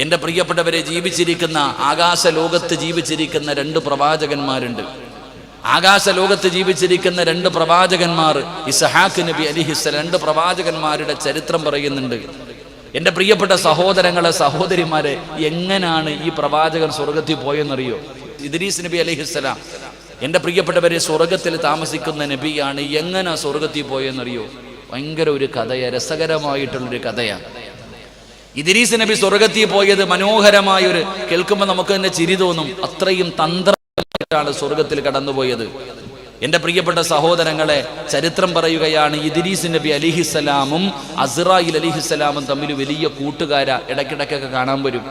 എൻ്റെ പ്രിയപ്പെട്ടവരെ, ജീവിച്ചിരിക്കുന്ന ആകാശ ലോകത്ത് ജീവിച്ചിരിക്കുന്ന 2 പ്രവാചകന്മാരുണ്ട്. ആകാശ ലോകത്ത് ജീവിച്ചിരിക്കുന്ന 2 പ്രവാചകന്മാർ, ഇസ്ഹാഖ് നബി അലൈഹിസ്സലാം, 2 പ്രവാചകന്മാരുടെ ചരിത്രം പറയുന്നുണ്ട്. എൻ്റെ പ്രിയപ്പെട്ട സഹോദരങ്ങളെ, സഹോദരിമാരെ, എങ്ങനെയാണ് ഈ പ്രവാചകൻ സ്വർഗത്തിൽ പോയെന്നറിയോ? ഇദ്രീസ് നബി അലൈഹിസ്സലാം, എൻ്റെ പ്രിയപ്പെട്ടവരെ, സ്വർഗത്തിൽ താമസിക്കുന്ന നബിയാണ്. എങ്ങനെ സ്വർഗത്തിൽ പോയെന്നറിയോ? ഭയങ്കര ഒരു കഥയാണ്, രസകരമായിട്ടുള്ളൊരു കഥയാണ്. ഇദ്രീസ് നബി സ്വർഗത്തിൽ പോയത് മനോഹരമായൊരു, കേൾക്കുമ്പോൾ നമുക്ക് തന്നെ ചിരി തോന്നും. അത്രയും തന്ത്രമായിട്ടാണ് സ്വർഗത്തിൽ കടന്നുപോയത്. എൻ്റെ പ്രിയപ്പെട്ട സഹോദരങ്ങളെ, ചരിത്രം പറയുകയാണ്, ഇദ്രീസ് നബി അലിഹിസ്സലാമും അസ്റായിൽ അലിഹിസ്സലാമും തമ്മിൽ വലിയ കൂട്ടുകാരാ. ഇടയ്ക്കിടയ്ക്കൊക്കെ കാണാൻ വരും,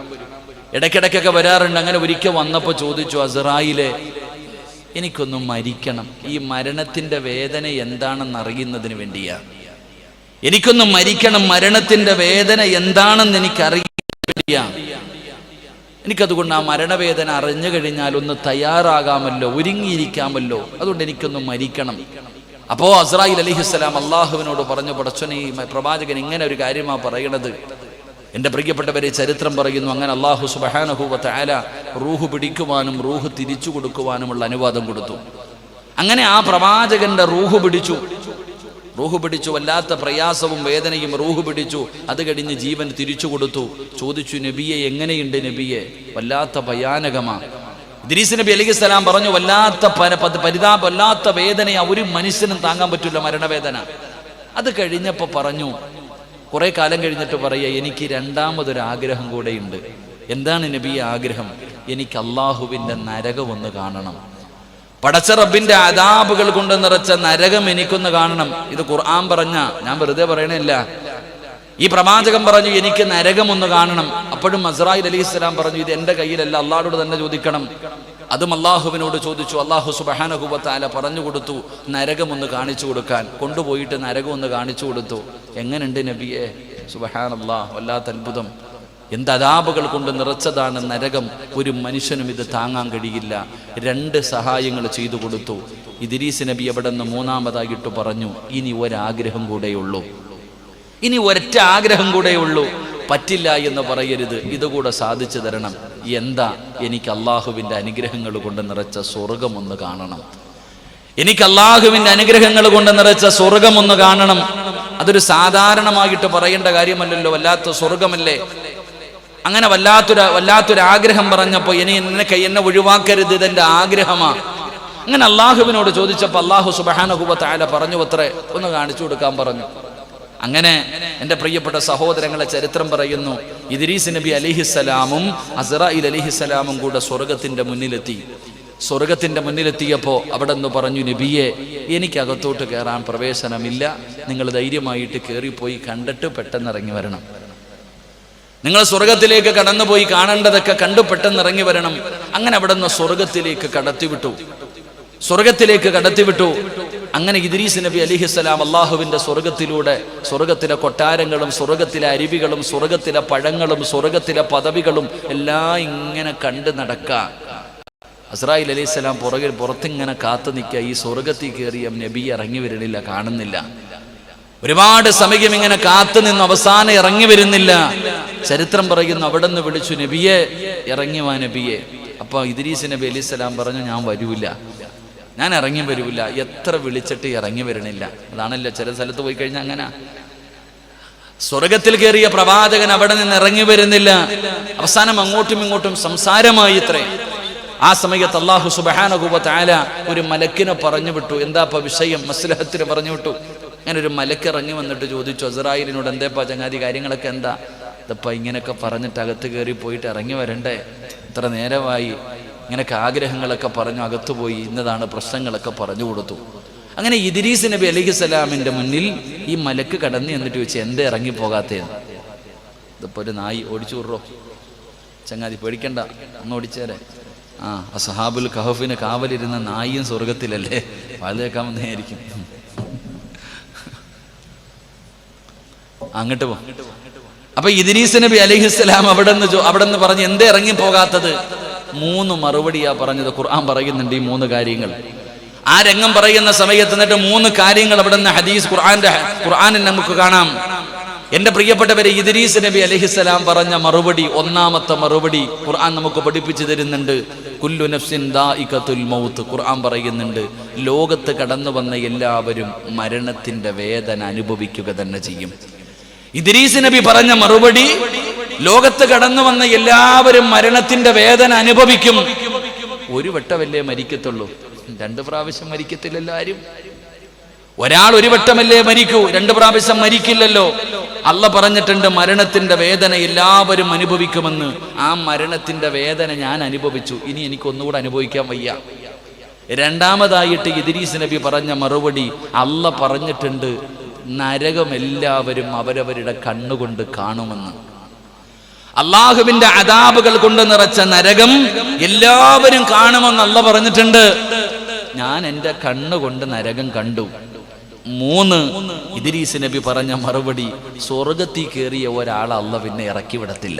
ഇടയ്ക്കിടയ്ക്കൊക്കെ വരാറുണ്ട്. അങ്ങനെ ഒരിക്കൽ വന്നപ്പോൾ ചോദിച്ചു, അസ്റായിലെ, എനിക്കൊന്നും മരിക്കണം, ഈ മരണത്തിൻ്റെ വേദന എന്താണെന്ന് അറിയുന്നതിന് വേണ്ടിയാ. എനിക്കൊന്നും മരിക്കണം, മരണത്തിൻ്റെ വേദന എന്താണെന്ന് എനിക്കറിയാൻ വേണ്ടിയാ. എനിക്കതുകൊണ്ട് ആ മരണവേദന അറിഞ്ഞു കഴിഞ്ഞാൽ ഒന്ന് തയ്യാറാകാമല്ലോ, ഒരുങ്ങിയിരിക്കാമല്ലോ, അതുകൊണ്ട് എനിക്കൊന്നും മരിക്കണം. അപ്പോൾ അസ്റായിൽ അലൈഹിസ്സലാം അള്ളാഹുവിനോട് പറഞ്ഞു, പടച്ചോനെ, ഈ പ്രവാചകൻ ഇങ്ങനെ ഒരു കാര്യമാണ് പറയണത്. എൻ്റെ പ്രിയപ്പെട്ടവരെ, ചരിത്രം പറയുന്നു, അങ്ങനെ അള്ളാഹു സുബ്ഹാനഹു വ തആല റൂഹ് പിടിക്കുവാനും റൂഹ് തിരിച്ചു കൊടുക്കുവാനുമുള്ള അനുവാദം കൊടുത്തു. അങ്ങനെ ആ പ്രവാചകന്റെ റൂഹ് പിടിച്ചു, വല്ലാത്ത പ്രയാസവും വേദനയും റൂഹ് പിടിച്ചു. അത് കഴിഞ്ഞ് ജീവൻ തിരിച്ചു കൊടുത്തു. ചോദിച്ചു, നബിയെ, എങ്ങനെയുണ്ട് നബിയെ? വല്ലാത്ത ഭയാനകമാണ്. ഇദ്രീസ് നബി അലൈഹിസ്സലാം പറഞ്ഞു, വല്ലാത്ത പരിതാപ, വല്ലാത്ത വേദനയാ, ഒരു മനുഷ്യനും താങ്ങാൻ പറ്റില്ല മരണവേദന. അത് കഴിഞ്ഞപ്പോൾ പറഞ്ഞു, കുറെ കാലം കഴിഞ്ഞിട്ട് പറയുക, എനിക്ക് രണ്ടാമതൊരു ആഗ്രഹം കൂടെയുണ്ട്. എന്താണ് നബിയെ ആഗ്രഹം? എനിക്ക് അള്ളാഹുവിൻ്റെ നരകം ഒന്ന് കാണണം. പടച്ച റബ്ബിന്റെ അദാബുകൾ കൊണ്ട് നിറച്ച നരകം എനിക്കൊന്ന് കാണണം. ഇത് ഖുർആൻ പറഞ്ഞ, ഞാൻ വെറുതെ പറയണില്ല. ഈ പ്രവാചകൻ പറഞ്ഞു, എനിക്ക് നരകം ഒന്ന് കാണണം. അപ്പോഴും അസ്റായിൽ അലൈഹിസ്സലാം പറഞ്ഞു, ഇത് എൻ്റെ കയ്യിലല്ല, അള്ളാഹുവോട് തന്നെ ചോദിക്കണം. അതും അള്ളാഹുവിനോട് ചോദിച്ചു. അള്ളാഹു സുബ്ഹാനഹു വ തആല പറഞ്ഞു കൊടുത്തു, നരകം ഒന്ന് കാണിച്ചു കൊടുക്കാൻ. കൊണ്ടുപോയിട്ട് നരകം ഒന്ന് കാണിച്ചു കൊടുത്തു. എങ്ങനെയുണ്ട് നബിയെ? സുബ്ഹാനല്ലാഹ്, വല്ലാത്ത അത്ഭുതം. എന്ത് അദാബുകൾ കൊണ്ട് നിറച്ചതാണ് നരകം. ഒരു മനുഷ്യനും ഇത് താങ്ങാൻ കഴിയില്ല. 2 സഹായങ്ങൾ ചെയ്തു കൊടുത്തു. ഇദ്രീസ് നബി അവിടെ നിന്ന് മൂന്നാമതായിട്ട് പറഞ്ഞു, ഇനി ഒരാഗ്രഹം കൂടെയുള്ളൂ, ഇനി ഒരൊറ്റ ആഗ്രഹം കൂടെയുള്ളൂ. പറ്റില്ല എന്ന് പറയരുത്, ഇതുകൂടെ സാധിച്ചു തരണം. എന്താ? എനിക്ക് അള്ളാഹുവിൻ്റെ അനുഗ്രഹങ്ങൾ കൊണ്ട് നിറച്ച സ്വർഗമൊന്ന് കാണണം. എനിക്ക് അള്ളാഹുവിൻ്റെ അനുഗ്രഹങ്ങൾ കൊണ്ട് നിറച്ച സ്വർഗമൊന്ന് കാണണം. അതൊരു സാധാരണമായിട്ട് പറയേണ്ട കാര്യമല്ലല്ലോ, വല്ലാത്ത സ്വർഗമല്ലേ. അങ്ങനെ വല്ലാത്തൊരാഗ്രഹം പറഞ്ഞപ്പോൾ, എന്നെ ഒഴിവാക്കരുത്, ഇതെൻ്റെ ആഗ്രഹമാണ്. അങ്ങനെ അള്ളാഹുവിനോട് ചോദിച്ചപ്പോൾ അള്ളാഹു സുബ്ഹാനഹു വ തആല പറഞ്ഞു, അത്രേ, ഒന്ന് കാണിച്ചു കൊടുക്കാൻ പറഞ്ഞു. അങ്ങനെ എൻ്റെ പ്രിയപ്പെട്ട സഹോദരങ്ങളെ, ചരിത്രം പറയുന്നു, ഇദ്രീസ് നബി അലൈഹിസ്സലാമും അസ്റായിൽ അലൈഹിസ്സലാമും കൂടെ സ്വർഗത്തിൻ്റെ മുന്നിലെത്തിയപ്പോൾ അവിടെ നിന്ന് പറഞ്ഞു, നബിയെ, എനിക്കകത്തോട്ട് കയറാൻ പ്രവേശനമില്ല, നിങ്ങൾ ധൈര്യമായിട്ട് കയറിപ്പോയി കണ്ടിട്ട് പെട്ടെന്ന് ഇറങ്ങി വരണം. നിങ്ങൾ സ്വർഗത്തിലേക്ക് കടന്നുപോയി കാണേണ്ടതൊക്കെ കണ്ടു പെട്ടെന്ന് ഇറങ്ങി വരണം. അങ്ങനെ അവിടെ നിന്ന് സ്വർഗത്തിലേക്ക് കടത്തിവിട്ടു. അങ്ങനെ ഇദ്രീസ് നബി അലൈഹിസ്സലാം അള്ളാഹുവിൻ്റെ സ്വർഗത്തിലെ കൊട്ടാരങ്ങളും സ്വർഗത്തിലെ അരുവികളും സ്വർഗത്തിലെ പഴങ്ങളും സ്വർഗത്തിലെ പദവികളും എല്ലാം ഇങ്ങനെ കണ്ടു നടക്കാം. അസ്റായിൽ അലൈഹിസ്സലാം പുറത്തിങ്ങനെ കാത്തു നിൽക്കുക. ഈ സ്വർഗത്തിൽ കയറിയ നബി ഇറങ്ങി വരണില്ല, കാണുന്നില്ല. ഒരുപാട് സമയം ഇങ്ങനെ കാത്തു നിന്ന് അവസാനം ഇറങ്ങി വരുന്നില്ല. ചരിത്രം പറയുന്നു, അവിടെ നിന്ന് വിളിച്ചു, നബിയെ, ഇറങ്ങി വാ നബിയെ. അപ്പൊ ഇദ്രീസ് നബി അലൈഹിസ്സലാം പറഞ്ഞു, ഞാൻ ഇറങ്ങി വരൂല. എത്ര വിളിച്ചിട്ട് ഇറങ്ങി വരണില്ല. അതാണല്ലോ ചില സ്ഥലത്ത് പോയി കഴിഞ്ഞാൽ അങ്ങനെ. സ്വർഗത്തിൽ കയറിയ പ്രവാചകൻ അവിടെ നിന്ന് ഇറങ്ങി വരുന്നില്ല. അവസാനം അങ്ങോട്ടും ഇങ്ങോട്ടും സംസാരമായി ഇത്രേ. ആ സമയത്ത് അല്ലാഹു സുബ്ഹാനഹു വ തആല ഒരു മലക്കിനെ പറഞ്ഞു വിട്ടു. എന്താ വിഷയം? മസ്ലഹത്തിന് പറഞ്ഞു വിട്ടു. അങ്ങനെ ഒരു മലക്ക് ഇറങ്ങി വന്നിട്ട് ചോദിച്ചു അസ്റായിലിനോട്, എന്തേപ്പാ ചങ്ങാതി, കാര്യങ്ങളൊക്കെ എന്താ? ഇതപ്പ ഇങ്ങനെയൊക്കെ പറഞ്ഞിട്ട് അകത്ത് കയറി പോയിട്ട് ഇറങ്ങി വരണ്ടേ? ഇത്ര നേരമായി. ഇങ്ങനെയൊക്കെ ആഗ്രഹങ്ങളൊക്കെ പറഞ്ഞു അകത്തുപോയി, ഇന്നതാണ് പ്രശ്നങ്ങളൊക്കെ പറഞ്ഞു കൊടുത്തു. അങ്ങനെ ഇദ്രീസ് നബി അലൈഹിസ്സലാമിൻ്റെ മുന്നിൽ ഈ മലക്ക് കടന്നു എന്നിട്ട് ചോദിച്ചു, എന്തേ ഇറങ്ങിപ്പോകാത്തേന്ന്? ഇതിപ്പോൾ ഒരു നായി ഓടിച്ചു വിടറോ? ചങ്ങാതി പേടിക്കണ്ട, ഒന്ന് ഓടിച്ചേരെ. അസ്ഹാബുൽ കഹഫിന് കാവലിരുന്ന നായിയും സ്വർഗത്തിലല്ലേ, വാതിലേക്കാൻ വന്നേയിരിക്കും. അങ്ങോട്ട് പോ. അപ്പൊ ഇദ്രീസ് നബി അലൈഹിസ്സലാം അവിടെ നിന്ന് പറഞ്ഞു, എന്തേ ഇറങ്ങിപ്പോകാത്തത്? 3 മറുപടിയാ പറഞ്ഞത്. ഖുർആൻ പറയുന്നുണ്ട് ഈ 3 കാര്യങ്ങൾ. ആ രംഗം പറയുന്ന സമയത്ത് എന്നിട്ട് 3 കാര്യങ്ങൾ അവിടെ നിന്ന് ഹദീസ് ഖുർആനിൽ നമുക്ക് കാണാം. എന്റെ പ്രിയപ്പെട്ടവരെ, ഇദ്രീസ് നബി അലൈഹിസ്സലാം പറഞ്ഞ മറുപടി, ഒന്നാമത്തെ മറുപടി ഖുർആൻ നമുക്ക് പഠിപ്പിച്ചു തരുന്നുണ്ട്. കുല്ലു നഫ്സിൻ ദാഇഖത്തുൽ മൗത്ത്. ഖുർആൻ പറയുന്നുണ്ട്, ലോകത്ത് കടന്നു വന്ന എല്ലാവരും മരണത്തിന്റെ വേദന അനുഭവിക്കുക തന്നെ ചെയ്യും. ഇദ്രീസ് നബി പറഞ്ഞ മറുപടി, ലോകത്ത് കടന്നു വന്ന എല്ലാവരും മരണത്തിന്റെ വേദന അനുഭവിക്കും. ഒരു വട്ടമല്ലേ മരിക്കത്തുള്ളൂ, 2 പ്രാവശ്യം മരിക്കത്തില്ലല്ലോ ആരും. ഒരാൾ ഒരു വട്ടമല്ലേ മരിക്കൂ, 2 പ്രാവശ്യം മരിക്കില്ലല്ലോ. അള്ളാഹ് പറഞ്ഞിട്ടുണ്ട് മരണത്തിന്റെ വേദന എല്ലാവരും അനുഭവിക്കുമെന്ന്. ആ മരണത്തിന്റെ വേദന ഞാൻ അനുഭവിച്ചു, ഇനി എനിക്ക് ഒന്നുകൂടെ അനുഭവിക്കാൻ വയ്യ. രണ്ടാമതായിട്ട് ഇദ്രീസ് നബി പറഞ്ഞ മറുപടി, അള്ളാഹ് പറഞ്ഞിട്ടുണ്ട് നരകം എല്ലാവരും അവരവരുടെ കണ്ണുകൊണ്ട് കാണുമെന്ന്. അള്ളാഹുവിന്റെ അദാബുകൾ കൊണ്ട് നിറച്ച നരകം എല്ലാവരും കാണുമെന്ന് അള്ളാഹ് പറഞ്ഞിട്ടുണ്ട്. ഞാൻ എൻ്റെ കണ്ണുകൊണ്ട് നരകം കണ്ടു. 3, ഇദ്രീസ് നബി പറഞ്ഞ മറുപടി, സ്വർഗത്തിൽ കയറിയ ഒരാളെ അള്ളാഹ് പിന്നെ ഇറക്കി വിടത്തില്ല.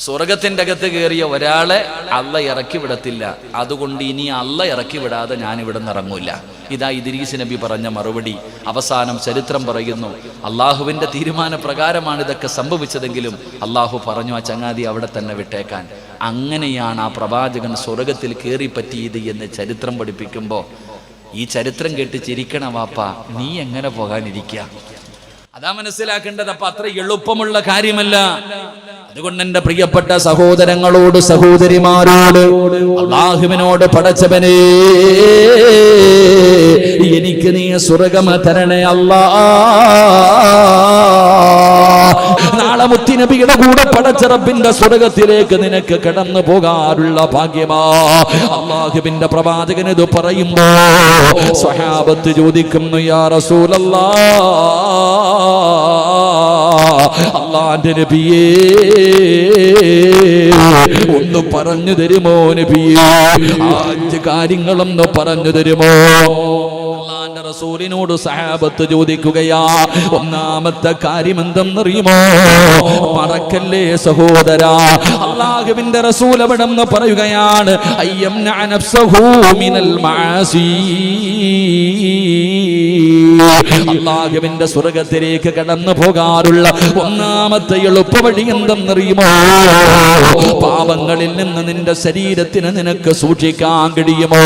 സ്വർഗത്തിന്റെ അകത്ത് കയറിയ ഒരാളെ അള്ളാഹ് ഇറക്കി വിടത്തില്ല. അതുകൊണ്ട് ഇനി അള്ളാഹ് ഇറക്കി വിടാതെ ഞാൻ ഇവിടെ നിന്ന് ഇറങ്ങൂല. ഇതാ ഇദ്രീസ് നബി പറഞ്ഞ മറുപടി. അവസാനം ചരിത്രം പറയുന്നു, അള്ളാഹുവിന്റെ തീരുമാന പ്രകാരമാണ് ഇതൊക്കെ സംഭവിച്ചതെങ്കിലും അള്ളാഹു പറഞ്ഞു ആ ചങ്ങാതി അവിടെ തന്നെ വിട്ടേക്കാൻ. അങ്ങനെയാണ് ആ പ്രവാചകൻ സ്വർഗത്തിൽ കയറി പറ്റിയത് എന്ന് ചരിത്രം പഠിപ്പിക്കുമ്പോൾ ഈ ചരിത്രം കേട്ട് ചിരിക്കണ വാപ്പ, നീ എങ്ങനെ പോകാനിരിക്കുക? അതാ മനസ്സിലാക്കേണ്ടത്. അപ്പൊ അത്ര എളുപ്പമുള്ള കാര്യമല്ല. അതുകൊണ്ട് എന്റെ പ്രിയപ്പെട്ട സഹോദരങ്ങളോട് സഹോദരിമാരോട് അല്ലാഹുവിനോട്, പടച്ചവനേ എനിക്ക് നീ സ്വർഗ്ഗം തരണേ അല്ലാ. നാളെ മുത്തുനബിയുടെ കൂടെ പടച്ച റബ്ബിന്റെ സ്വർഗ്ഗത്തിലേക്ക് നിനക്ക് കടന്നു പോകാനുള്ള ഭാഗ്യമാ. അല്ലാഹുവിന്റെ പ്രവാചകൻ ഇത് പറയുമ്പോ സ്വഹാബത്ത് ചോദിക്കുന്നു, യാ റസൂലല്ലാഹ്, അല്ലാഹുവിന്റെ നബിയേ ഒന്ന് പറഞ്ഞു തരുമോ നബിയേ? 5 കാര്യങ്ങളൊന്ന് പറഞ്ഞു തരുമോ? അല്ലാഹുവിന്റെ റസൂലിനോട് സഹാബത്ത് ചോദിക്കുകയാ. ഒന്നാമത്തെ കാര്യം എന്തെന്നറിയുമോ? മറക്കല്ലേ സഹോദരാ, അല്ലാഹുവിന്റെ റസൂൽ അവിടെ നിന്ന് പറയുകയാണ്, അയ്യംന നഫ്സഹു മിനൽ മആസി. അല്ലാഹുവിന്റെ സ്വർഗ്ഗത്തിലേക്ക് കടന്നു പോകാനുള്ള ഒന്നാമത്തെ എളുപ്പവഴി എന്തെന്നറിയുമോ? പാപങ്ങളിൽ നിന്ന് നിന്റെ ശരീരത്തിന് നിനക്ക് സൂക്ഷിക്കാൻ കഴിയുമോ?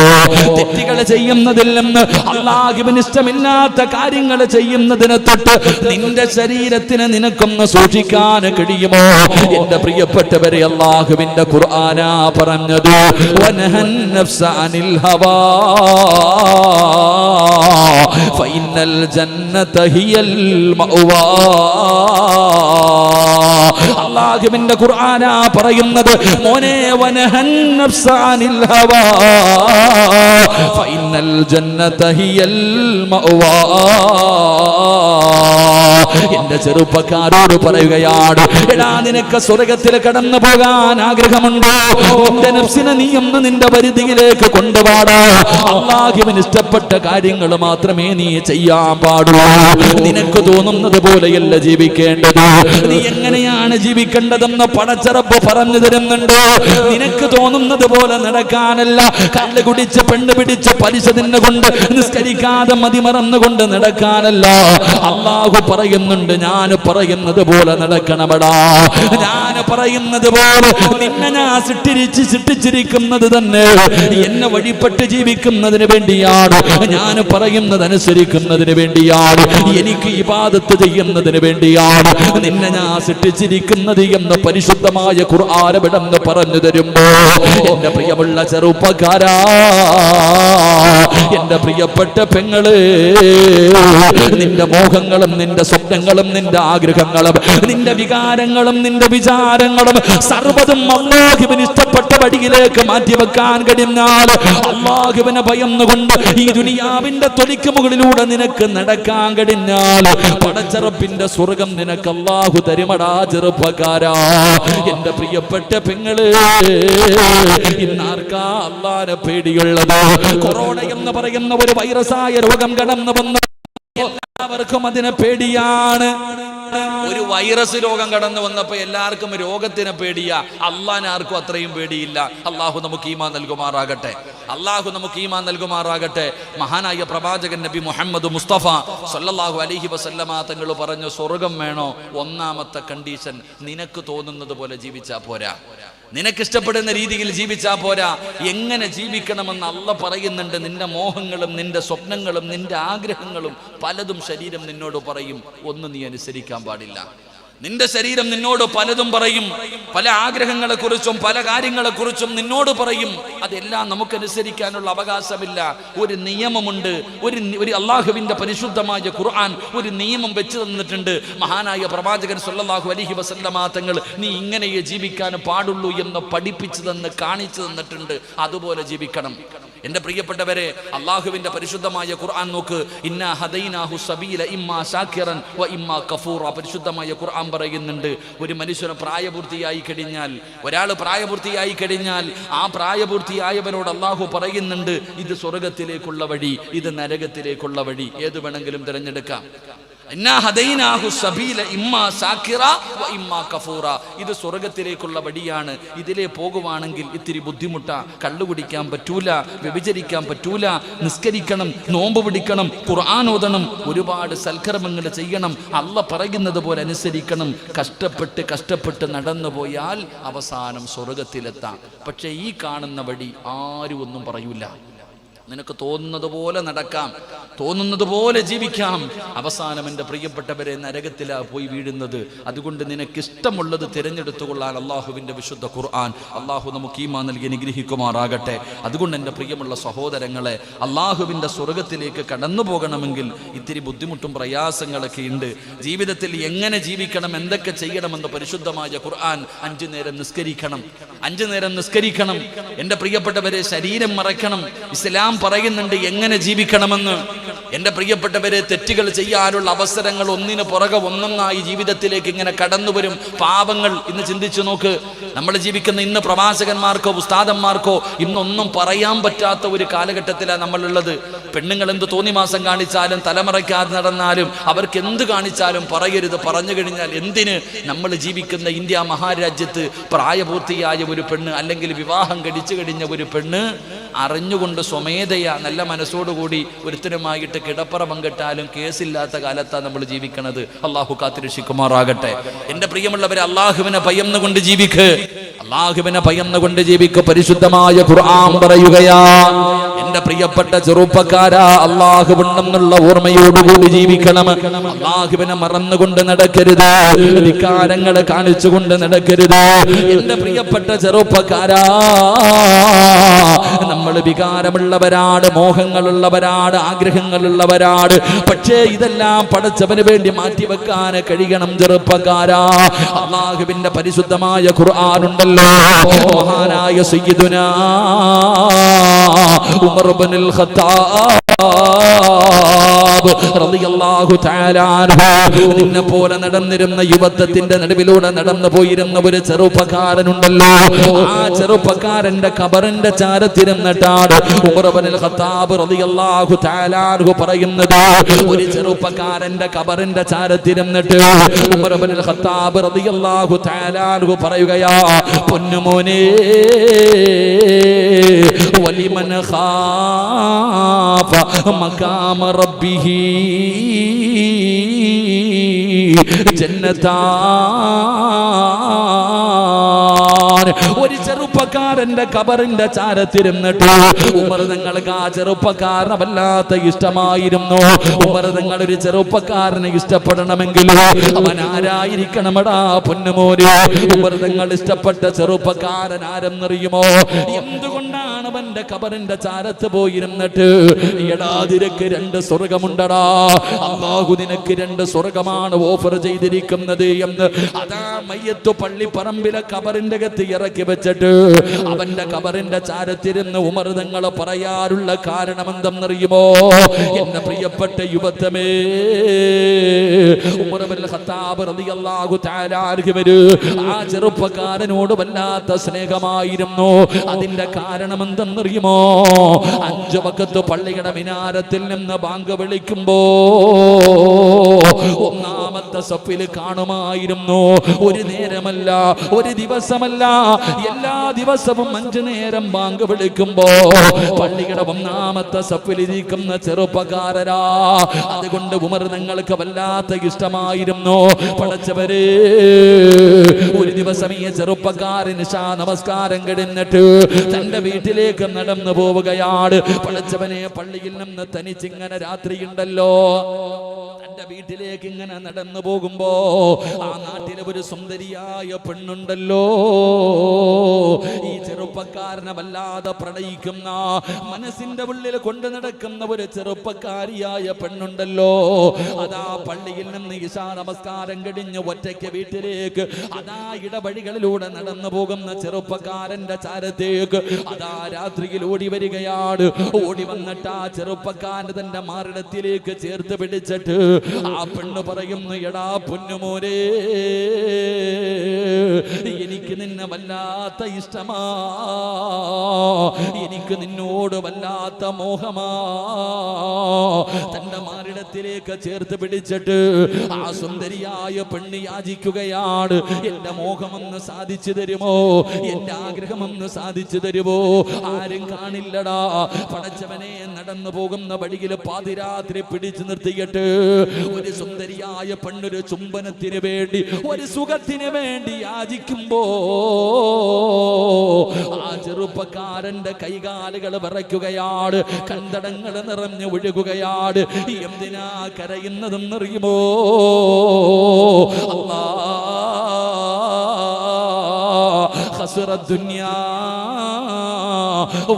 തെറ്റുകൾ ചെയ്യുന്നതിൽ നിന്ന്, അല്ലാഹുവിന് ഇഷ്ടമില്ലാത്ത കാര്യങ്ങൾ ചെയ്യുന്നതിനെ തൊട്ട് നിന്റെ ശരീരത്തിന് നിനക്കൊന്ന് സൂക്ഷിക്കാൻ കഴിയുമോ? എന്റെ പ്രിയപ്പെട്ടവരെ, അല്ലാഹുവിന്റെ ഖുർആനാ പറഞ്ഞത്, വനഹൻ നഫ്സ അനിൽ ഹവാ ഫഇന്നൽ ജന്നത ഹിയൽ മഅവാ. അല്ലാഹുവിന്റെ ഖുർആനാ പറയുന്നത്, മോനെ വനഹൻ നഫ്സ അനിൽ ഹവാ ഫഇന്നൽ ജന്നത ഹിയൽ മഅവാ. എന്റെ ചെറുപ്പക്കാരോട് പറയുകയാണ്, എടാ നിനക്ക് സ്വർഗ്ഗത്തിൽ കടന്നു പോകാൻ ആഗ്രഹമുണ്ടോ? നിന്റെ നഫ്സിനെ നീ ഒന്ന് നിന്റെ പരിധിയിലേക്ക് കൊണ്ടുപാടാ. അല്ലാഹുവിന് ഇഷ്ടപ്പെട്ട കാര്യങ്ങൾ മാത്രമേ നീ ചെയ്യാൻ പാടുള്ളൂ. നിനക്ക് തോന്നുന്നത് പോലെയല്ല ജീവിക്കേണ്ടത്. നീ എങ്ങനെയാണ് ജീവിക്കേണ്ടതെന്ന് പടച്ച റബ്ബ് പറഞ്ഞു തരുന്നുണ്ടോ? നിനക്ക് തോന്നുന്നത് പോലെ നടക്കാനല്ല. കല്ല് കുടിച്ച് പെണ്ണ് പിടിച്ച് പലിശ തിന്നുകൊണ്ട് നിസ്കരിക്കാതെ മതിമറന്നുകൊണ്ട് നടക്കാനല്ല. അല്ലാഹു പറയുന്നുണ്ട്, ഞാൻ പറയുന്നത് പോലെ നടക്കണമടാ. ഞാൻ പറയുന്നത് പോലെ നിന്നെ ഞാൻ സൃഷ്ടിച്ചിരിക്കുന്നത് തന്നെ എന്നെ വഴിപ്പെട്ട് ജീവിക്കുന്നതിന് വേണ്ടിയാണ്. ഞാൻ പറയുന്നത് അനുസരിക്കുന്നതിന് വേണ്ടിയാണ്. എനിക്ക് ഇബാദത്ത് ചെയ്യുന്നതിന് വേണ്ടിയാണ് നിന്നെ ഞാൻ സൃഷ്ടിച്ചിരിക്കുന്നത് എന്ന് പരിശുദ്ധമായ ഖുർആൻ വിടന്ന് പറഞ്ഞു തരുമ്പോ, എന്റെ പ്രിയമുള്ള ചെറുപ്പക്കാരാ, എന്റെ പ്രിയപ്പെട്ട പെങ്ങള്, നിന്റെ മോഹങ്ങളും നിന്റെ സ്വപ്നങ്ങളും നിന്റെ ആഗ്രഹങ്ങളും നിന്റെ വികാരങ്ങളും നിന്റെ വിചാരങ്ങളും സർവ്വതും അല്ലാഹുവിന് ഇഷ്ടപ്പെട്ട വഴിയിലേക്ക് മാറ്റിവെക്കാൻ കഴിഞ്ഞാൽ, അല്ലാഹുവിനെ ഭയന്നുകൊണ്ട് ഈ ദുനിയാവിന്റെ തൊലിക്ക് മുകളിലൂടെ നിനക്ക് നടക്കാൻ കഴിഞ്ഞാൽ, പടച്ച റബ്ബിന്റെ സ്വർഗ്ഗം നിനക്ക് അല്ലാഹു തരുമടാ ചെറുപ്പക്കാരാ. എന്റെ പ്രിയപ്പെട്ട പെങ്ങള്, ഇന്നാർക്കാ അല്ലാഹുവിനെ പേടിയുള്ളത്? കൊറോണ എന്ന് പറയുന്ന ഒരു വൈറസായ രോഗം കടന്നു വന്ന എല്ലാവർക്കും അതിനെ പേടിയാണ്. ഒരു വൈറസ് രോഗം കടന്നു വന്നപ്പോ എല്ലാവർക്കും രോഗത്തിനെ പേടിയാ. അള്ളാഹിനെ ആർക്കും അത്രയും പേടിയില്ല. അള്ളാഹു നമുക്ക് ഈമാൻ നൽകുമാറാകട്ടെ. അള്ളാഹു നമുക്ക് ഈമാൻ നൽകുമാറാകട്ടെ. മഹാനായ പ്രവാചകൻ നബി മുഹമ്മദ് മുസ്തഫ സല്ലല്ലാഹു അലൈഹി വസല്ലമ തങ്ങൾ പറഞ്ഞു, സ്വർഗം വേണോ? ഒന്നാമത്തെ കണ്ടീഷൻ, നിനക്ക് തോന്നുന്നത് പോലെ ജീവിച്ചാ പോരാ, നിനക്കിഷ്ടപ്പെടുന്ന രീതിയിൽ ജീവിച്ചാ പോരാ. എങ്ങനെ ജീവിക്കണമെന്ന് അള്ളാഹ് പറയുന്നുണ്ട്. നിന്റെ മോഹങ്ങളും നിന്റെ സ്വപ്നങ്ങളും നിന്റെ ആഗ്രഹങ്ങളും പലതും ശരീരം നിന്നോട് പറയും, ഒന്നും നീ അനുസരിക്കാൻ പാടില്ല. നിന്റെ ശരീരം നിന്നോട് പലതും പറയും, പല ആഗ്രഹങ്ങളെ കുറിച്ചും പല കാര്യങ്ങളെ കുറിച്ചും നിന്നോട് പറയും. അതെല്ലാം നമുക്കനുസരിക്കാനുള്ള അവകാശമില്ല. ഒരു നിയമമുണ്ട്. ഒരു അള്ളാഹുവിന്റെ പരിശുദ്ധമായ ഖുർആൻ ഒരു നിയമം വെച്ച് തന്നിട്ടുണ്ട്. മഹാനായ പ്രവാചകൻ സല്ലല്ലാഹു അലൈഹി വസല്ലമ തങ്ങൾ നീ ഇങ്ങനെയേ ജീവിക്കാൻ പാടുള്ളൂ എന്ന് പഠിപ്പിച്ചു തന്ന് കാണിച്ചു തന്നിട്ടുണ്ട്. അതുപോലെ ജീവിക്കണം. എന്റെ പ്രിയപ്പെട്ടവരെ, അള്ളാഹുവിന്റെ പരിശുദ്ധമായ ഖുർആൻ നോക്ക്. ഇന്നാ ഹദൈനാഹു സബീല ഇമ്മാ ശാകിറൻ വ ഇമ്മാ കഫൂറ. പരിശുദ്ധമായ ഖുർആൻ പറയുന്നുണ്ട്, ഒരു മനുഷ്യന് പ്രായപൂർത്തിയായി കഴിഞ്ഞാൽ, ഒരാൾ പ്രായപൂർത്തിയായി കഴിഞ്ഞാൽ ആ പ്രായപൂർത്തിയായവനോട് അള്ളാഹു പറയുന്നുണ്ട്, ഇത് സ്വർഗത്തിലേക്കുള്ള വഴി, ഇത് നരകത്തിലേക്കുള്ള വഴി, ഏത് വേണമെങ്കിലും തിരഞ്ഞെടുക്കാം. ഇത് സ്വർഗത്തിലേക്കുള്ള വഴിയാണ്. ഇതിലേ പോകുവാണെങ്കിൽ ഇത്തിരി ബുദ്ധിമുട്ടാ. കള്ളുകുടിക്കാൻ പറ്റൂല, വ്യഭിചരിക്കാൻ പറ്റൂല, നിസ്കരിക്കണം, നോമ്പ് പിടിക്കണം, ഖുർആൻ ഓതണം, ഒരുപാട് സൽക്കർമ്മങ്ങൾ ചെയ്യണം, അള്ളാഹ് പറയുന്നത് പോലെ അനുസരിക്കണം. കഷ്ടപ്പെട്ട് നടന്നു പോയാൽ അവസാനം സ്വർഗത്തിലെത്താം. പക്ഷെ ഈ കാണുന്ന വഴി ആരും ഒന്നും പറയൂല. നിനക്ക് തോന്നുന്നത് പോലെ നടക്കാം, തോന്നുന്നത് പോലെ ജീവിക്കാം. അവസാനം എൻ്റെ പ്രിയപ്പെട്ടവരെ നരകത്തിലാ പോയി വീഴുന്നത്. അതുകൊണ്ട് നിനക്കിഷ്ടമുള്ളത് തിരഞ്ഞെടുത്തുകൊള്ളാൻ അള്ളാഹുവിൻ്റെ വിശുദ്ധ ഖുർആൻ അള്ളാഹു നമുക്ക് ഈമാൻ നൽകി അനുഗ്രഹിക്കുമാറാകട്ടെ. അതുകൊണ്ട് എൻ്റെ പ്രിയമുള്ള സഹോദരങ്ങളെ, അള്ളാഹുവിൻ്റെ സ്വർഗത്തിലേക്ക് കടന്നു പോകണമെങ്കിൽ ഇത്തിരി ബുദ്ധിമുട്ടും പ്രയാസങ്ങളൊക്കെ ഉണ്ട്. ജീവിതത്തിൽ എങ്ങനെ ജീവിക്കണം, എന്തൊക്കെ ചെയ്യണമെന്ന് പരിശുദ്ധമായ ഖുർആൻ 5 നേരം നിസ്കരിക്കണം, 5 നേരം നിസ്കരിക്കണം. എൻ്റെ പ്രിയപ്പെട്ടവരെ, ശരീരം മറക്കണം. ഇസ്ലാം പറയുന്നുണ്ട് എങ്ങനെ ജീവിക്കണമെന്ന്. എൻ്റെ പ്രിയപ്പെട്ടവരെ, തെറ്റുകൾ ചെയ്യാനുള്ള അവസരങ്ങൾ ഒന്നിന് പുറകെ ഒന്നൊന്നായി ജീവിതത്തിലേക്ക് ഇങ്ങനെ കടന്നു വരും. പാപങ്ങൾ ഇന്ന് ചിന്തിച്ചു നോക്ക്. നമ്മൾ ജീവിക്കുന്ന ഇന്ന് പ്രവാചകന്മാർക്കോ ഉസ്താദന്മാർക്കോ ഇന്നൊന്നും പറയാൻ പറ്റാത്ത ഒരു കാലഘട്ടത്തിലാണ് നമ്മളുള്ളത്. പെണ്ണുങ്ങൾ എന്ത് തോന്നിമാസം കാണിച്ചാലും തലമറയ്ക്കാതെ നടന്നാലും അവർക്ക് എന്ത് കാണിച്ചാലും പറയരുത്. പറഞ്ഞു കഴിഞ്ഞാൽ എന്തിന്? നമ്മൾ ജീവിക്കുന്ന ഇന്ത്യ മഹാരാജ്യത്ത് പ്രായപൂർത്തിയായ ഒരു പെണ്ണ് അല്ലെങ്കിൽ വിവാഹം കഴിച്ചു കഴിഞ്ഞ ഒരു പെണ്ണ് അറിഞ്ഞുകൊണ്ട് സ്വമേധയാ നല്ല മനസ്സോടുകൂടി ഒരുത്തനുമായിട്ട് കിടപ്പറ പങ്കിട്ടാലും കേസില്ലാത്ത കാലത്താണ് നമ്മൾ ജീവിക്കുന്നത്. അള്ളാഹു കാത്തിരക്ഷിക്കുമാറാകട്ടെ. എൻ്റെ പ്രിയമുള്ളവരെ, അള്ളാഹുവിനെ ഭയന്നുകൊണ്ട് ജീവിക്ക്, അള്ളാഹുവിനെ ഭയന്നുകൊണ്ട് ജീവിക്ക്. പരിശുദ്ധമായ ഖുർആൻ പറയുകയാ, എൻ്റെ പ്രിയപ്പെട്ട ചെറുപ്പക്കാരാ, അള്ളാഹുവിനെന്നുള്ള ഓർമ്മയോടുകൂടി ജീവിക്കണം. അള്ളാഹുവിനെ മറന്നുകൊണ്ട് നടക്കരുത്, വികാരങ്ങളെ കാണിച്ചുകൊണ്ട് നടക്കരുത്. എൻ്റെ പ്രിയപ്പെട്ട ചെറുപ്പക്കാരാ, നമ്മൾ വികാരമുള്ളവരാണ്, മോഹങ്ങളുള്ളവരാണ്, ആഗ്രഹങ്ങളുള്ളവരാണ്. പക്ഷേ ഇതെല്ലാം പടച്ചവന് വേണ്ടി മാറ്റിവെക്കാൻ കഴിയണം ചെറുപ്പക്കാരാ. അള്ളാഹുവിന്റെ പരിശുദ്ധമായ ഖുർആനുണ്ടല്ലോ, മഹാനായ സയ്യിദുനാ ഉമർ ഇബ്നുൽ ഖത്താബ് റളിയല്ലാഹു തആല അൻഹു, നിന്നെ പോലെ നടന്നിരുന്ന യുവത്വത്തിന്റെ നടുവിലൂടെ നടന്നു പോയിരുന്ന ഒരു ചെറുപ്പക്കാരനുണ്ടല്ലോ. ആ ചെറുപ്പക്കാരന്റെ ഖബറിന്റെ ചാരത്തിരുന്നിട്ടാണ് ഉമർ ഇബ്നുൽ ഖത്താബ് റളിയല്ലാഹു തആല അൻഹു പറയുന്നത്. ഒരു ചെറുപ്പക്കാരന്റെ ഖബറിന്റെ ചാരത്തിരുന്നിട്ട് ഉമർ ഇബ്നുൽ ഖത്താബ് റളിയല്ലാഹു തആല അൻഹു പറയുകയാ, പൊന്നുമോനെ, വലിമൻ ഖാഫ മഖാമ റബ്ബിഹി ജന്നതാൻ. ഒരു ചെറുപ്പക്കാരന്റെ ഖബറിന്റെ ചാരത്തിരുന്നിട്ട് ഉമർ തങ്ങൾക്ക് ആ ചെറുപ്പക്കാരനെ വല്ലാത്ത ഇഷ്ടമായിരുന്നു. ഉമർ തങ്ങൾ ഒരു ചെറുപ്പക്കാരനെ ഇഷ്ടപ്പെടണമെങ്കിൽ അവൻ ആരായിരിക്കണമെടാ പൊന്നുമോനെ? ഉമർ തങ്ങൾ ഇഷ്ടപ്പെട്ട ചെറുപ്പക്കാരൻ ആരെന്നറിയുമോ? എന്തുകൊണ്ടാണ് അവന്റെ ഖബറിന്റെ ചാരത്ത് പോയിരുന്നിട്ട്, എടാ നിനക്ക് 2 സ്വർഗമുണ്ടടാ, അല്ലാഹു നിനക്ക് 2 സ്വർഗമാണ് ഓഫർ ചെയ്തിരിക്കുന്നത് എന്ന് അതാ മയ്യത്ത് പള്ളിപ്പറമ്പിലെ ഖബറിന്റെ അകത്ത് ഇറക്കി വെച്ചിട്ട് അവന്റെ ഖബറിന്റെ ചാരത്തിരുന്ന് ഉമർ തങ്ങൾ പറയാറുള്ള കാരണം എന്തെന്നറിയുമോ? എന്റെ പ്രിയപ്പെട്ട യുവത്വമേ, ഉമർ ഇബ്നുൽ ഖത്താബ് റളിയല്ലാഹു തആല അൻഹു ആ ചെറുപ്പക്കാരനോട് വല്ലാത്ത സ്നേഹമായിരുന്നു. അതിന്റെ കാരണം എന്തെന്നറിയുമോ? 5 വഖത്ത് പള്ളിയുടെ മിനാരത്തിൽ നിന്ന് ബാങ്ക് വിളിക്കുമ്പോ ഒന്നാമത്തെ സഫിൽ കാണുമായിരുന്നു. ഒരു നേരമല്ല, ഒരു ദിവസമല്ല, എല്ലാ ദിവസവും 5 നേരം ബാങ്ക് വിളിക്കുമ്പോ പള്ളിയുടെ ഒന്നാമത്തെ സഫിൽ ഇരിക്കുന്ന ചെറുപ്പക്കാരരാ. അതുകൊണ്ട് ഉമർ നിങ്ങൾക്ക് വല്ലാത്ത ഇഷ്ടമായിരുന്നു. പടച്ചവരെ, ഒരു ദിവസം ഈ ചെറുപ്പക്കാരൻ ഇശാ നമസ്കാരം കഴിഞ്ഞിട്ട് തന്റെ വീട്ടിലേക്ക് നടന്നു പോവുകയാണ്. പടച്ചവനെ, പള്ളിയിൽ നിന്ന് തനിച്ചിങ്ങനെ രാത്രിയുണ്ടല്ലോ, തന്റെ വീട്ടിലേക്ക് ഇങ്ങനെ നടന്നു പോകുമ്പോ ആ നാട്ടിലെ ഒരു സുന്ദരിയായ പെണ്ണുണ്ടല്ലോ, ഈ ചെറുപ്പക്കാരനെ വല്ലാതെ പ്രണയിക്കുന്ന, മനസ്സിന്റെ ഉള്ളിൽ കൊണ്ടു നടക്കുന്ന ഒരു ചെറുപ്പക്കാരിയായ പെണ്ണുണ്ടല്ലോ. അതാ പള്ളിയിൽ നിന്ന് ഇശാ നമസ്കാരം കഴിഞ്ഞ് ഒറ്റയ്ക്ക് വീട്ടിലേക്ക് അതാ ഇടവഴികളിലൂടെ നടന്നു പോകുന്ന ചെറുപ്പക്കാരന്റെ ചാരത്തേക്ക് അതാ രാത്രിയിൽ ഓടി വരികയാണ്. ഓടി വന്നിട്ട് ആ ചെറുപ്പക്കാരൻ തന്റെ മാറിടത്തിലേക്ക് ചേർത്ത് പിടിച്ചിട്ട് ആ പെണ്ണ് പറയുന്നു, എടാ പൊന്നുമോനെ, എനിക്ക് നിന്നെ വല്ലാത്ത ഇഷ്ടമാ, എനിക്ക് നിന്നോട് വല്ലാത്ത മോഹമാ. തന്റെ മാറിടത്തിലേക്ക് ചേർത്ത് പിടിച്ചിട്ട് ആ സുന്ദരിയായ പെണ്ണ് യാചിക്കുകയാണ്, എന്റെ മോഹമൊന്ന് സാധിച്ചു തരുമോ, എന്റെ ആഗ്രഹമൊന്ന് സാധിച്ചു തരുമോ? ആരും കാണില്ലടാ. പടച്ചവനെ, നടന്നു പോകുന്ന വഴിയിൽ പാതിരാത്രി പിടിച്ചു നിർത്തിയിട്ട് ഒരു സുന്ദരിയായ പെണ്ണൊരു ചുംബനത്തിന് വേണ്ടി, ഒരു സുഖത്തിന് വേണ്ടി യാചിക്കുമ്പോ ആ ചെറുപ്പക്കാരന്റെ കൈകാലുകൾ വിറയ്ക്കുകയാണ്, കണ്ടടങ്ങൾ നിറഞ്ഞു ഒഴുകുകയാണ്. എന്തിനാ കരയുന്നതെന്നറിയുമോ? അല്ലാ, ഖസ്റ ദുനിയാ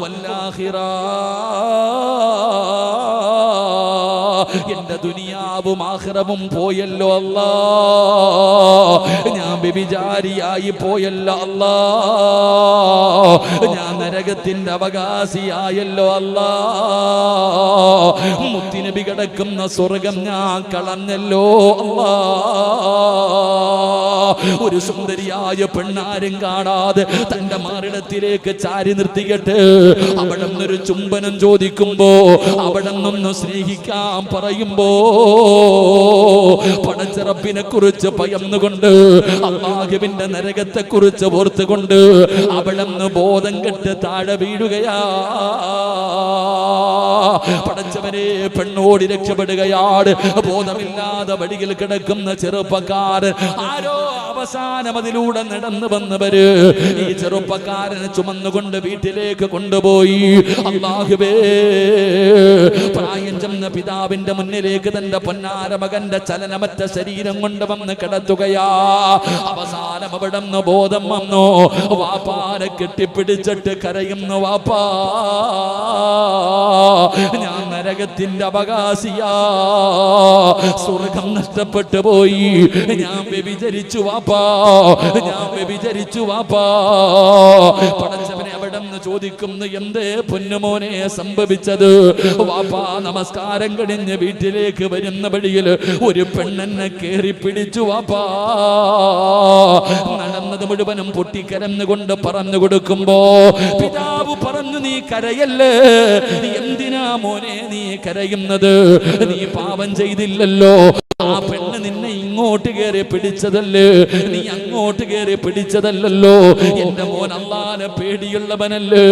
വല്ലാഖിറ, എന്റെ ദുനിയാവും ആഖിറവും പോയല്ലോ അല്ലാ, ഞാൻ വ്യഭിചാരിയായി പോയല്ലോ അല്ലാ, ഞാൻ നരകത്തിന്റെ അവകാശിയായല്ലോ അല്ലാ, മുത്തുനബി കിടക്കുന്ന സ്വർഗം ഞാൻ കളഞ്ഞല്ലോ അല്ലാ. ഒരു സുന്ദരിയായ പെണ്ണാരും കാണാതെ തന്റെ മാറിടത്തിലേക്ക് ചാരി നിർത്തിയിട്ട് അവിടെ നിന്നൊരു ചുംബനം ചോദിക്കുമ്പോ, അവിടെ നിന്നൊന്ന് സ്നേഹിക്കാൻ പറയുമ്പോ പടച്ചറപ്പിനെ കുറിച്ച് ഭയന്നുകൊണ്ട്, അല്ലാഹുവിന്റെ നരകത്തെ കുറിച്ച് ഓർത്തുകൊണ്ട് അവിടെ നിന്ന് ബോധം കെട്ട് താഴെ വീഴുകയാ. പടച്ചവനെ, പെണ്ണോടി രക്ഷപ്പെടുകയാണ്. ബോധമില്ലാതെ വടിയിൽ കിടക്കുന്ന ചെറുപ്പക്കാരൻ ആരോ അവസാനം അതിലൂടെ നടന്നു വന്നവര് ഈ ചെറുപ്പക്കാരനെ ചുമന്നുകൊണ്ട് വീട്ടിലേക്ക് കൊണ്ടുപോയി. അല്ലാഹുവേ, പ്രായം ചെന്ന പിതാവിന്റെ മുന്നിലേക്ക് തന്റെ പൊന്നാര മകന്റെ ചലനമറ്റ ശരീരം കൊണ്ടുവന്ന് കിടത്തുകയാ. അവസാനം അവിടെ നിന്ന് ബോധം വന്നു. വാപ്പാനെ കെട്ടിപ്പിടിച്ചിട്ട് കരയുന്നു, വാപ്പാ, ഞാൻ നരകത്തിന്റെ അവകാശിയാ, സ്വർഗം നഷ്ടപ്പെട്ടു പോയി, ഞാൻ വ്യഭിചരിച്ചു വാപ്പാ, ഞാൻ വ്യഭിചരിച്ചു വാപ്പാ. പടച്ചവനെ അവിടെ നിന്ന് ചോദിക്കുന്നു, എന്തേ പൊന്നുമോനെ സംഭവിച്ചത്? വാപ്പാ, നമസ്കാരം കഴിഞ്ഞ് വീട്ടിലേക്ക് വരുന്ന വഴിയിൽ ഒരു പെണ്ണെന്നെ കേറി പിടിച്ചു വാപ്പാ. നടന്നത് മുഴുവനും പൊട്ടിക്കരന്നുകൊണ്ട് പറഞ്ഞു കൊടുക്കുമ്പോ പിതാവ് പറഞ്ഞു, നീ കരയല്ലേ, എന്തിനാ മോനെ നീ കരയുന്നത്? നീ പാപം ചെയ്തില്ലല്ലോ, ആ പെണ്ണ് നിന്നെ ഇങ്ങോട്ട് കയറി പിടിച്ചതല്ലേ, നീ അങ്ങോട്ട് കയറി പിടിച്ചതല്ലല്ലോ. എന്റെ മോൻ അല്ലാഹുവിനെ പേടിയുള്ളവനല്ലേ,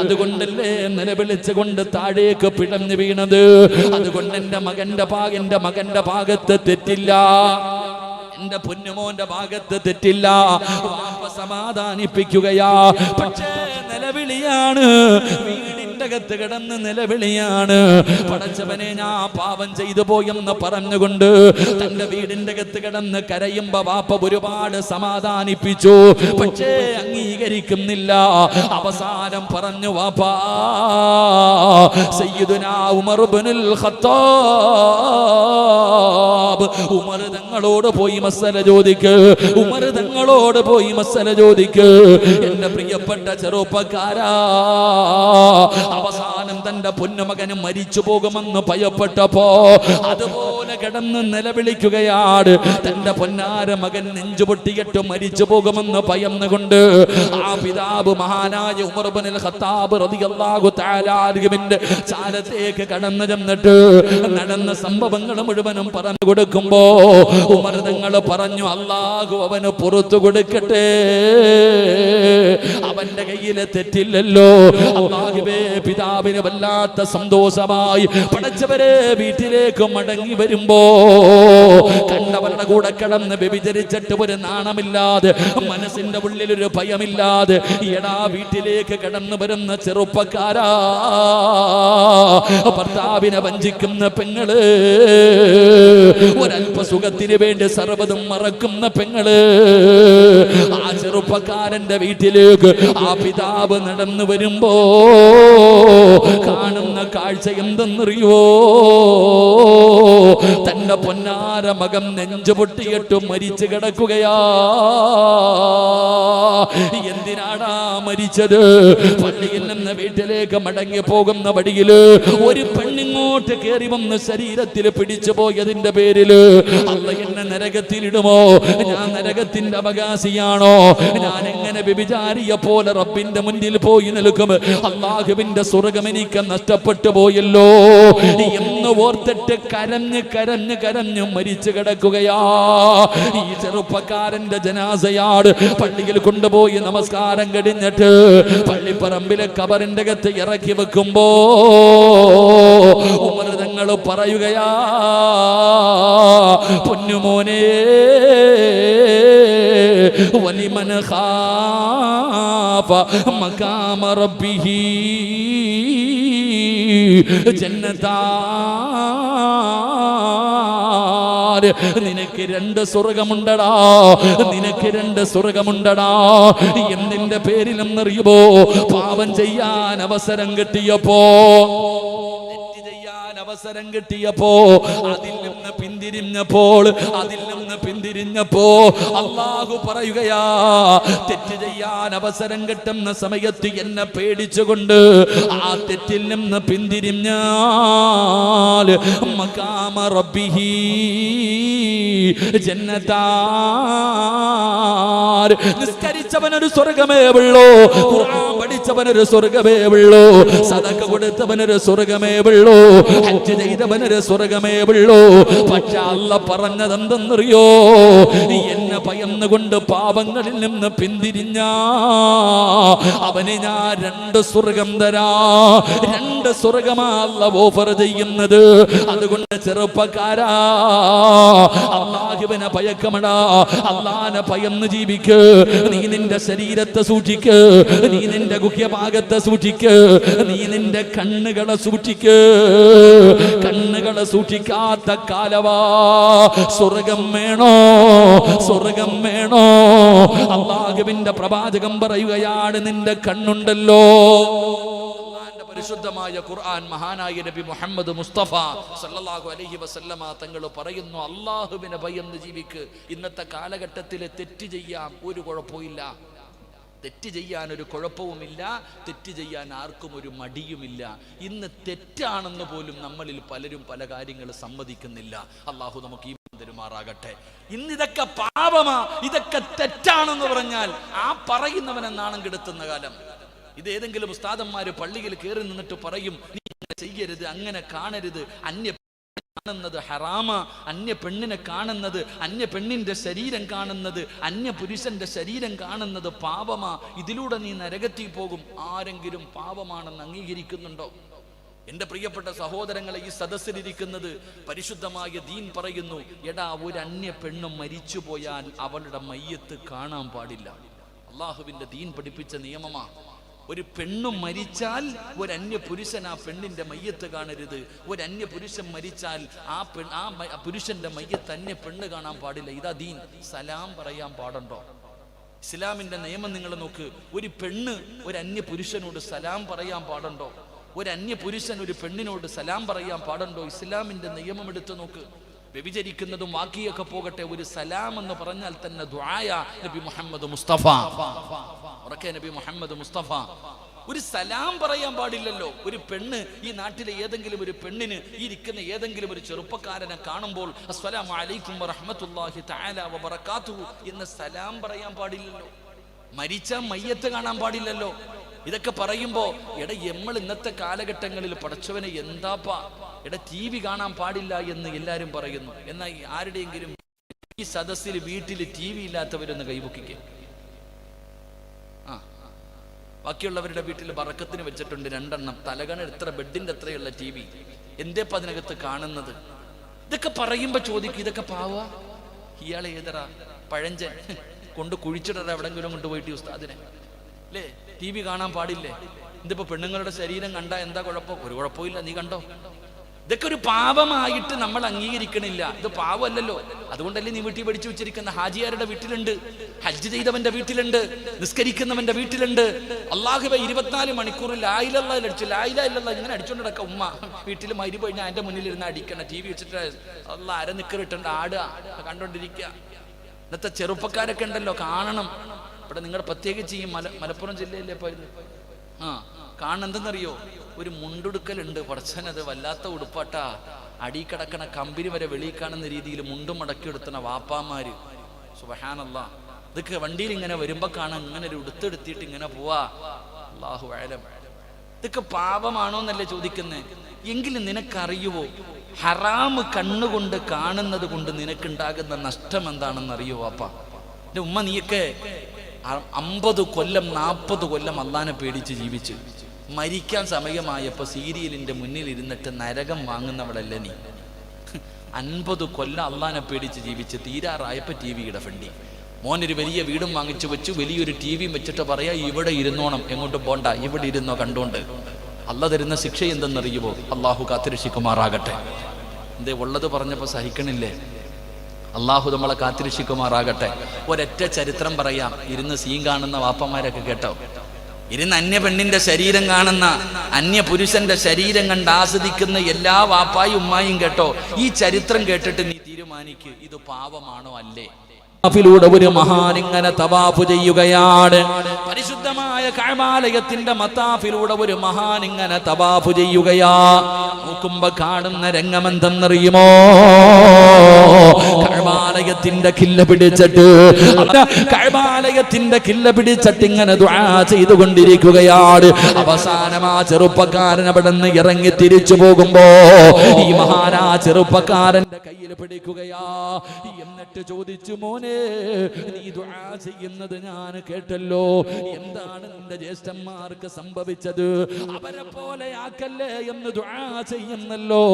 അതുകൊണ്ടല്ലേ നിലവിളിച്ചുകൊണ്ട് താഴേക്ക് പിടഞ്ഞു വീണത്. അതുകൊണ്ട് എന്റെ മകന്റെ ഭാഗത്ത് തെറ്റില്ല, എന്റെ പൊന്നുമോന്റെ ഭാഗത്ത് തെറ്റില്ല. വാപ്പ സമാധാനിപ്പിക്കുകയാ. പക്ഷേ നിലവിളിയാണ്, വീടിന്റെ അകത്ത് കിടന്ന് നിലവിളിയാണ്. പടച്ചവനെ, ഞാൻ പാപം ചെയ്തു പോയെന്ന് പറഞ്ഞുകൊണ്ട് തന്റെ വീടിന്റെ അകത്ത് കിടന്ന് കരയുമ്പോ വാപ്പ ഒരുപാട് സമാധാനിപ്പിച്ചു. പക്ഷേ അംഗീകരിക്കുന്നില്ല. അവസാനം പറഞ്ഞു, വാപ്പാ, സയ്യിദുനാ ഉമർ ഇബ്നുൽ ഖത്താബ്, ഉമർ തങ്ങളോട് പോയി മസല ചോദിക്ക്, ഉമർ തങ്ങളോട് പോയി മസല ചോദിക്ക്. എന്റെ പ്രിയപ്പെട്ട ചെറുപ്പക്കാരാ, അവസാനം തന്റെ പൊന്നുമകന് മരിച്ചു പോകുമെന്ന് ഭയപ്പെട്ടപ്പോ അതുപോലെ കിടന്ന് നിലവിളിക്കുകയാണ്. തന്റെ പൊന്നാര മകൻ നെഞ്ചുപൊട്ടിയിട്ട് മരിച്ചു പോകുമെന്ന് ഭയന്നുകൊണ്ട് ആ പിതാവ് മഹാനായ ഉമർ ഇബ്നുൽ ഖത്താബ് റളിയല്ലാഹു തആല അൻഹുവിന്റെ ചാരത്തേക്ക് കടന്നു ചെന്നിട്ട് നടന്ന സംഭവങ്ങൾ മുഴുവനും പറഞ്ഞു കൊടുക്കുമ്പോ ഉമർ തങ്ങൾ പറഞ്ഞു, അല്ലാഹു അവന് പുറത്തു കൊടുക്കട്ടെ, അവന്റെ കയ്യിലെ തെറ്റില്ലല്ലോ. അല്ലാഹുവേ, പിതാവിന് വല്ലാത്ത സന്തോഷമായി. പടച്ചവരെ, വീട്ടിലേക്ക് മടങ്ങി വരുമ്പോ കണ്ടവരുടെ കൂടെ കിടന്ന് വ്യഭിചരിച്ചിട്ട് ഒരു നാണമില്ലാതെ, മനസ്സിന്റെ ഉള്ളിൽ ഒരു ഭയമില്ലാതെ എടാ വീട്ടിലേക്ക് കടന്നു വരുന്ന ചെറുപ്പക്കാരാ, ഭർത്താവിനെ വഞ്ചിക്കുന്ന പെങ്ങള്, ഒരല്പ സുഖത്തിന് വേണ്ടി സർവ്വതും മറക്കുന്ന പെങ്ങള്, ആ ചെറുപ്പക്കാരന്റെ വീട്ടിലേക്ക് ആ പിതാവ് നടന്നു വരുമ്പോ കാണുന്ന കാഴ്ച എന്തെന്നറിയോ? തന്റെ പൊന്നാര മകൻ നെഞ്ചുപൊട്ടിയിട്ട് മരിച്ചു കിടക്കുകയാ. എന്തിനാടാ മരിച്ചത്? പള്ളിയിൽ നിന്ന് വീട്ടിലേക്ക് മടങ്ങി പോകുന്ന വഴിയില് ഒരു പെണ്ണിങ്ങോട്ട് കയറി വന്ന് ശരീരത്തിൽ പിടിച്ചു പോയതിന്റെ പേരില് അല്ലാഹ് എന്നെ നരകത്തിലിടുമോ? ഞാൻ നരകത്തിന്റെ അവകാശിയാണോ? ഞാൻ എങ്ങനെ വ്യഭിചാരിയെ പോലെ റബ്ബിന്റെ മുന്നിൽ പോയി നിൽക്കും? അല്ലാഹുവിന്റെ സ്വർഗ്ഗം എനിക്ക് നഷ്ടപ്പെട്ടു പോയല്ലോ എന്ന് ഓർത്തിട്ട് കരഞ്ഞ് കരഞ്ഞ് കരഞ്ഞ് മരിച്ചു കിടക്കുകയാ. ഈ ചെറുപ്പക്കാരന്റെ ജനാസയാണ് പള്ളിയിൽ കൊണ്ടുപോയി നമസ്കാരം കഴിഞ്ഞിട്ട് പള്ളിപ്പറമ്പിലെ കബറിന്റെ അകത്ത് ഇറക്കി വെക്കുമ്പോ ഉമർ തങ്ങൾ പറയുകയാ, പൊന്നുമോനെ, വലിമൻ ഖാഫ മഖാമ റബ്ബിഹി ജന്നതാൻ. നിനക്ക് രണ്ട് സ്വർഗമുണ്ടടാ, നിനക്ക് രണ്ട് സ്വർഗമുണ്ടടാ. എന്തിന്റെ പേരിലെന്നറിയുമോ? പാപം ചെയ്യാൻ അവസരം കിട്ടിയപ്പോ, അവസരം കിട്ടിയപ്പോ, അതിൽ നിന്ന് പിന്തിരിഞ്ഞപ്പോ അല്ലാഹു പറയുകയാ, തെറ്റ് ചെയ്യാൻ അവസരം കിട്ടുന്ന സമയത്ത് എന്നെ പേടിച്ചുകൊണ്ട് ആ തെറ്റിൽ നിന്ന് പിന്തിരിഞ്ഞാൽ മഖാമ റബ്ബിഹി ജന്നതാൻ. നിസ്കരിച്ചവനൊരു സ്വർഗമേ ഉള്ളൂ, ഖുർആൻ പഠിച്ചവനൊരു സ്വർഗമേ ഉള്ളൂ, സദഖ കൊടുത്തവനൊരു സ്വർഗമേ ഉള്ളൂ, ഹജ്ജ് ചെയ്തവനൊരു സ്വർഗമേ ഉള്ളൂ. പക്ഷെ അല്ലാഹ് പറഞ്ഞത് എന്തെന്നറിയോ? എന്നെ ഭയന്നുകൊണ്ട് പാപങ്ങളിൽ നിന്ന് പിന്തിരിഞ്ഞാ അവന് ഞാൻ രണ്ട് സ്വർഗം തരാ. രണ്ട് സ്വർഗമാ അല്ലാഹ് ഓഫർ ചെയ്യുന്നത്. അതുകൊണ്ട് ചെറുപ്പക്കാരാ, അല്ലാഹുവിനെ ഭയക്കമടാ, അല്ലാഹനെ ഭയന്ന് ജീവിക്ക്. നീ നിന്റെ ശരീരത്തെ സൂക്ഷിക്ക്, നീ നിന്റെ ഗുഹ്യഭാഗത്തെ സൂക്ഷിക്ക്, നീ നിന്റെ കണ്ണുകളെ സൂക്ഷിക്ക്. കണ്ണുകളെ സൂക്ഷിക്കാത്ത കാലവാ. സ്വർഗം വേണോ? സ്വർഗം വേണോ? അല്ലാഹുവിന്റെ പ്രവാചകൻ പറയുകയാണ്, നിന്റെ കണ്ണുണ്ടല്ലോ. പരിശുദ്ധമായ ഖുർആൻ മഹാനായ നബി മുഹമ്മദ് മുസ്തഫ സല്ലല്ലാഹു അലൈഹി വസല്ലമ തങ്ങൾ പറയുന്നു, അല്ലാഹുവിനെ ഭയന്ന് ജീവിക്ക്. ഇന്നത്തെ കാലഘട്ടത്തിൽ തെറ്റ് ചെയ്യാം, ഒരു കുഴപ്പമില്ല. തെറ്റ് ചെയ്യാൻ ഒരു കുഴപ്പവുമില്ല, തെറ്റ് ചെയ്യാൻ ആർക്കും ഒരു മടിയുമില്ല. ഇന്ന് തെറ്റാണെന്ന് പോലും നമ്മളിൽ പലരും പല കാര്യങ്ങൾ സമ്മതിക്കുന്നില്ല. അല്ലാഹു നമുക്ക് ഈ തരുമാറാകട്ടെ. ഇന്ന് ഇതൊക്കെ പാപമാ, ഇതൊക്കെ തെറ്റാണെന്ന് പറഞ്ഞാൽ ആ പറയുന്നവനെ നാണം കെടുത്തുന്ന കാലം. ഇത് ഏതെങ്കിലും ഉസ്താദന്മാര് പള്ളിയിൽ കയറി നിന്നിട്ട് പറയും, നീ അങ്ങനെ ചെയ്യരുത്, അങ്ങനെ കാണരുത്, അന്യ കാണുന്നത് ഹറാമ, അന്യ പെണ്ണിനെ കാണുന്നത്, അന്യ പെണ്ണിന്റെ ശരീരം കാണുന്നത്, അന്യ പുരുഷന്റെ ശരീരം കാണുന്നത് പാപമാ, ഇതിലൂടെ നീ നരകത്തിൽ പോകും. ആരെങ്കിലും പാപമാണെന്ന് അംഗീകരിക്കുന്നുണ്ടോ? എന്റെ പ്രിയപ്പെട്ട സഹോദരങ്ങളെ, ഈ സദസ്സിലിരിക്കുന്നത് പരിശുദ്ധമായ ദീൻ പറയുന്നു, എടാ, ഒരു അന്യ പെണ്ണും മരിച്ചു പോയാൽ അവളുടെ മയ്യത്ത് കാണാൻ പാടില്ല. അള്ളാഹുവിന്റെ ദീൻ പഠിപ്പിച്ച നിയമമാ. ഒരു പെണ്ണും മരിച്ചാൽ ഒരു അന്യ പുരുഷൻ ആ പെണ്ണിന്റെ മയ്യത്ത് കാണരുത്. ഒരു അന്യ പുരുഷൻ മരിച്ചാൽ ആ പുരുഷന്റെ മയ്യത്ത് അന്യ പെണ്ണ് കാണാൻ പാടില്ല. ഇതാ ദീൻ. സലാം പറയാൻ പാടുണ്ടോ? ഇസ്ലാമിന്റെ നിയമം നിങ്ങൾ നോക്ക്. ഒരു പെണ്ണ് ഒരു അന്യ പുരുഷനോട് സലാം പറയാൻ പാടുണ്ടോ? ഒരു അന്യ പുരുഷൻ ഒരു പെണ്ണിനോട് സലാം പറയാൻ പാടുണ്ടോ? ഇസ്ലാമിന്റെ നിയമം എടുത്തു നോക്ക്. വ്യഭിചരിക്കുന്നതും ബാക്കിയൊക്കെ പോകട്ടെ, ഒരു സലാം എന്ന് പറഞ്ഞാൽ തന്നെ ദുആയ. നബി മുഹമ്മദ് മുസ്തഫ, ഉറക്കെ നബി മുഹമ്മദ് മുസ്തഫ ഒരു സലാം പറയാൻ പാടില്ലല്ലോ. ഒരു പെണ്ണ് ഈ നാട്ടിലെ ഏതെങ്കിലും ഒരു പെണ്ണിന് ഈ ഇരിക്കുന്ന ഏതെങ്കിലും ഒരു ചെറുപ്പക്കാരനെ കാണുമ്പോൾ അസ്സലാമു അലൈക്കും വറഹ്മത്തുള്ളാഹി തആല വബറകാതുഹു എന്ന് സലാം പറയാൻ പാടില്ലല്ലോ. മരിച്ച മയ്യത്ത് കാണാൻ പാടില്ലല്ലോ. ഇതൊക്കെ പറയുമ്പോ നമ്മൾ ഇന്നത്തെ കാലഘട്ടങ്ങളിൽ പടച്ചവനെ എന്താപ്പാ TV കാണാൻ പാടില്ല എന്ന് എല്ലാരും പറയുന്നു. എന്നാൽ ആരുടെയെങ്കിലും ഈ സദസ്സിൽ വീട്ടിൽ TV ഇല്ലാത്തവരൊന്ന് കൈപൊക്കിക്കേ. ബാക്കിയുള്ളവരുടെ വീട്ടിൽ ബറക്കത്തിന് വെച്ചിട്ടുണ്ട് 2 എണ്ണം, തലകണ എത്ര ബെഡിന്റെ എത്രയുള്ള TV. എന്തേപ്പ അതിനകത്ത് കാണുന്നത്? ഇതൊക്കെ പറയുമ്പോ ചോദിക്കും, ഇതൊക്കെ പാവാ? ഇയാളെ ഏതറാ പഴഞ്ചൻ കൊണ്ട് കുഴിച്ചിടറ എവിടെങ്കിലും കൊണ്ടുപോയിട്ട് ഉസ്താദിനെ അല്ലേ? TV കാണാൻ പാടില്ലേ? ഇതിപ്പോ പെണ്ണുങ്ങളുടെ ശരീരം കണ്ടാ എന്താ കുഴപ്പം? ഒരു കുഴപ്പമില്ല, നീ കണ്ടോ. ഇതൊക്കെ ഒരു പാപമായിട്ട് നമ്മൾ അംഗീകരിക്കണില്ല. ഇത് പാവമല്ലല്ലോ. അതുകൊണ്ടല്ലേ നീ വീട്ടിൽ പഠിച്ചു വെച്ചിരിക്കുന്ന ഹാജിയാരുടെ വീട്ടിലുണ്ട്, ഹജ്ജ് ചെയ്തവന്റെ വീട്ടിലുണ്ട്, നിസ്കരിക്കുന്നവന്റെ വീട്ടിലുണ്ട്. അല്ലാഹുവേ 24 മണിക്കൂർ ലാ ഇലാഹ ഇല്ലല്ലാഹ് ഇങ്ങനെ അടിച്ചോണ്ട് നടക്ക ഉമ്മ. വീട്ടിൽ മഗ്‌രിബ് കഴിഞ്ഞാൽ എന്റെ മുന്നിൽ ഇരുന്ന് അടിക്കണം. TV വെച്ചിട്ട് അല്ലാഹ് അരനിക്കറിട്ടുണ്ട് ആടുക, കണ്ടോണ്ടിരിക്കുക. ഇന്നത്തെ ചെറുപ്പക്കാരൊക്കെ ഉണ്ടല്ലോ, കാണണം. ഇവിടെ നിങ്ങളുടെ പ്രത്യേകിച്ച് ഈ മലപ്പുറം ജില്ലയിലെ ഇപ്പൊ ഇത് കാണുന്നെന്തെന്നറിയോ? ഒരു മുണ്ടുടുക്കലുണ്ട്. പടച്ചനത് വല്ലാത്ത ഉടുപ്പാട്ടാ. അടി കിടക്കണ കമ്പനി വരെ വെളിയിൽ കാണുന്ന രീതിയിൽ മുണ്ടും മടക്കിയെടുത്തണ വാപ്പാമാര്. സുബ്ഹാനല്ലാഹ്. ഇതൊക്കെ വണ്ടിയിൽ ഇങ്ങനെ വരുമ്പോ കാണാൻ ഇങ്ങനെ ഒരു ഉടുത്തെടുത്തിട്ട് ഇങ്ങനെ പോവാ. അല്ലാഹു അഅലം. ഇതൊക്കെ പാപമാണോ എന്നല്ലേ ചോദിക്കുന്നേ? എങ്കിലും നിനക്കറിയുവോ ഹറാമ് കണ്ണുകൊണ്ട് കാണുന്നത് കൊണ്ട് നിനക്കുണ്ടാകുന്ന നഷ്ടം എന്താണെന്ന് അറിയോ വാപ്പ? എന്റെ ഉമ്മ, നീയൊക്കെ 50 കൊല്ലം 40 കൊല്ലം അള്ളാനെ പേടിച്ച് ജീവിച്ച് മരിക്കാൻ സമയമായപ്പോ സീരിയലിന്റെ മുന്നിൽ ഇരുന്നിട്ട് നരകം വാങ്ങുന്നവളല്ലേ നീ? 50 കൊല്ലം അള്ളാനെ പേടിച്ച് ജീവിച്ച് തീരാറായപ്പോ TV ഇടഫണ്ടി. മോനൊരു വലിയ വീടും വാങ്ങിച്ചു വെച്ചു, വലിയൊരു TV വെച്ചിട്ട് പറയാ ഇവിടെ ഇരുന്നോണം, എങ്ങോട്ടും പോണ്ട, ഇവിടെ ഇരുന്നോ കണ്ടോണ്ട്. അള്ള തരുന്ന ശിക്ഷ എന്തെന്നറിയുമോ? അള്ളാഹു കാത്തിരക്ഷിക്കുമാറാകട്ടെ. എന്തേ ഉള്ളത് പറഞ്ഞപ്പോ സഹിക്കണില്ലേ? അള്ളാഹു നമ്മളെ കാത്തിരക്ഷിക്കുമാറാകട്ടെ. ഒരൊറ്റ ചരിത്രം പറയാം. ഇരുന്ന് സീൻ കാണുന്ന വാപ്പന്മാരൊക്കെ കേട്ടോ, ഇരുന്ന് അന്യ പെണ്ണിന്റെ ശരീരം കാണുന്ന, അന്യ പുരുഷന്റെ ശരീരം കണ്ട് ആസ്വദിക്കുന്ന എല്ലാ വാപ്പായും ഉമ്മായും കേട്ടോ, ഈ ചരിത്രം കേട്ടിട്ട് നീ തീരുമാനിക്ക് ഇത് പാവമാണോ അല്ലേ. ഒരു മഹാനിങ്ങനെ തവാഫ് ചെയ്യുകയാണ്. പരിശുദ്ധമായ കഅബാലയത്തിന്റെ മത്താഫിലൂടെ ഒരു മഹാനിങ്ങനെ തവാഫ് ചെയ്യുകയാ. നോക്കുമ്പോ കാണുന്ന രംഗമെന്തെന്നറിയുമോ? കഅബാലയത്തിന്റെ കില്ല പിടിച്ചിട്ട് ഇങ്ങനെ ദുആ ചെയ്തുകൊണ്ടിരിക്കുകയാണ്. അവസാനം ആ ചെറുപ്പക്കാരൻ അവിടെ നിന്ന് ഇറങ്ങി തിരിച്ചു പോകുമ്പോ ഈ മഹാനാ ചെറുപ്പക്കാരന്റെ കയ്യിൽ പിടിക്കുകയാ. എന്നിട്ട് ചോദിച്ചു, മോനെ, നീ ദുആ ചെയ്യുന്നത് ഞാൻ കേട്ടല്ലോ, എന്താണ് നിന്റെ ജ്യേഷ്ഠന്മാർക്ക് സംഭവിച്ചത്? അവരെ പോലെ ആക്കല്ലേ എന്ന് ദുആ ചെയ്യുന്നല്ലോ,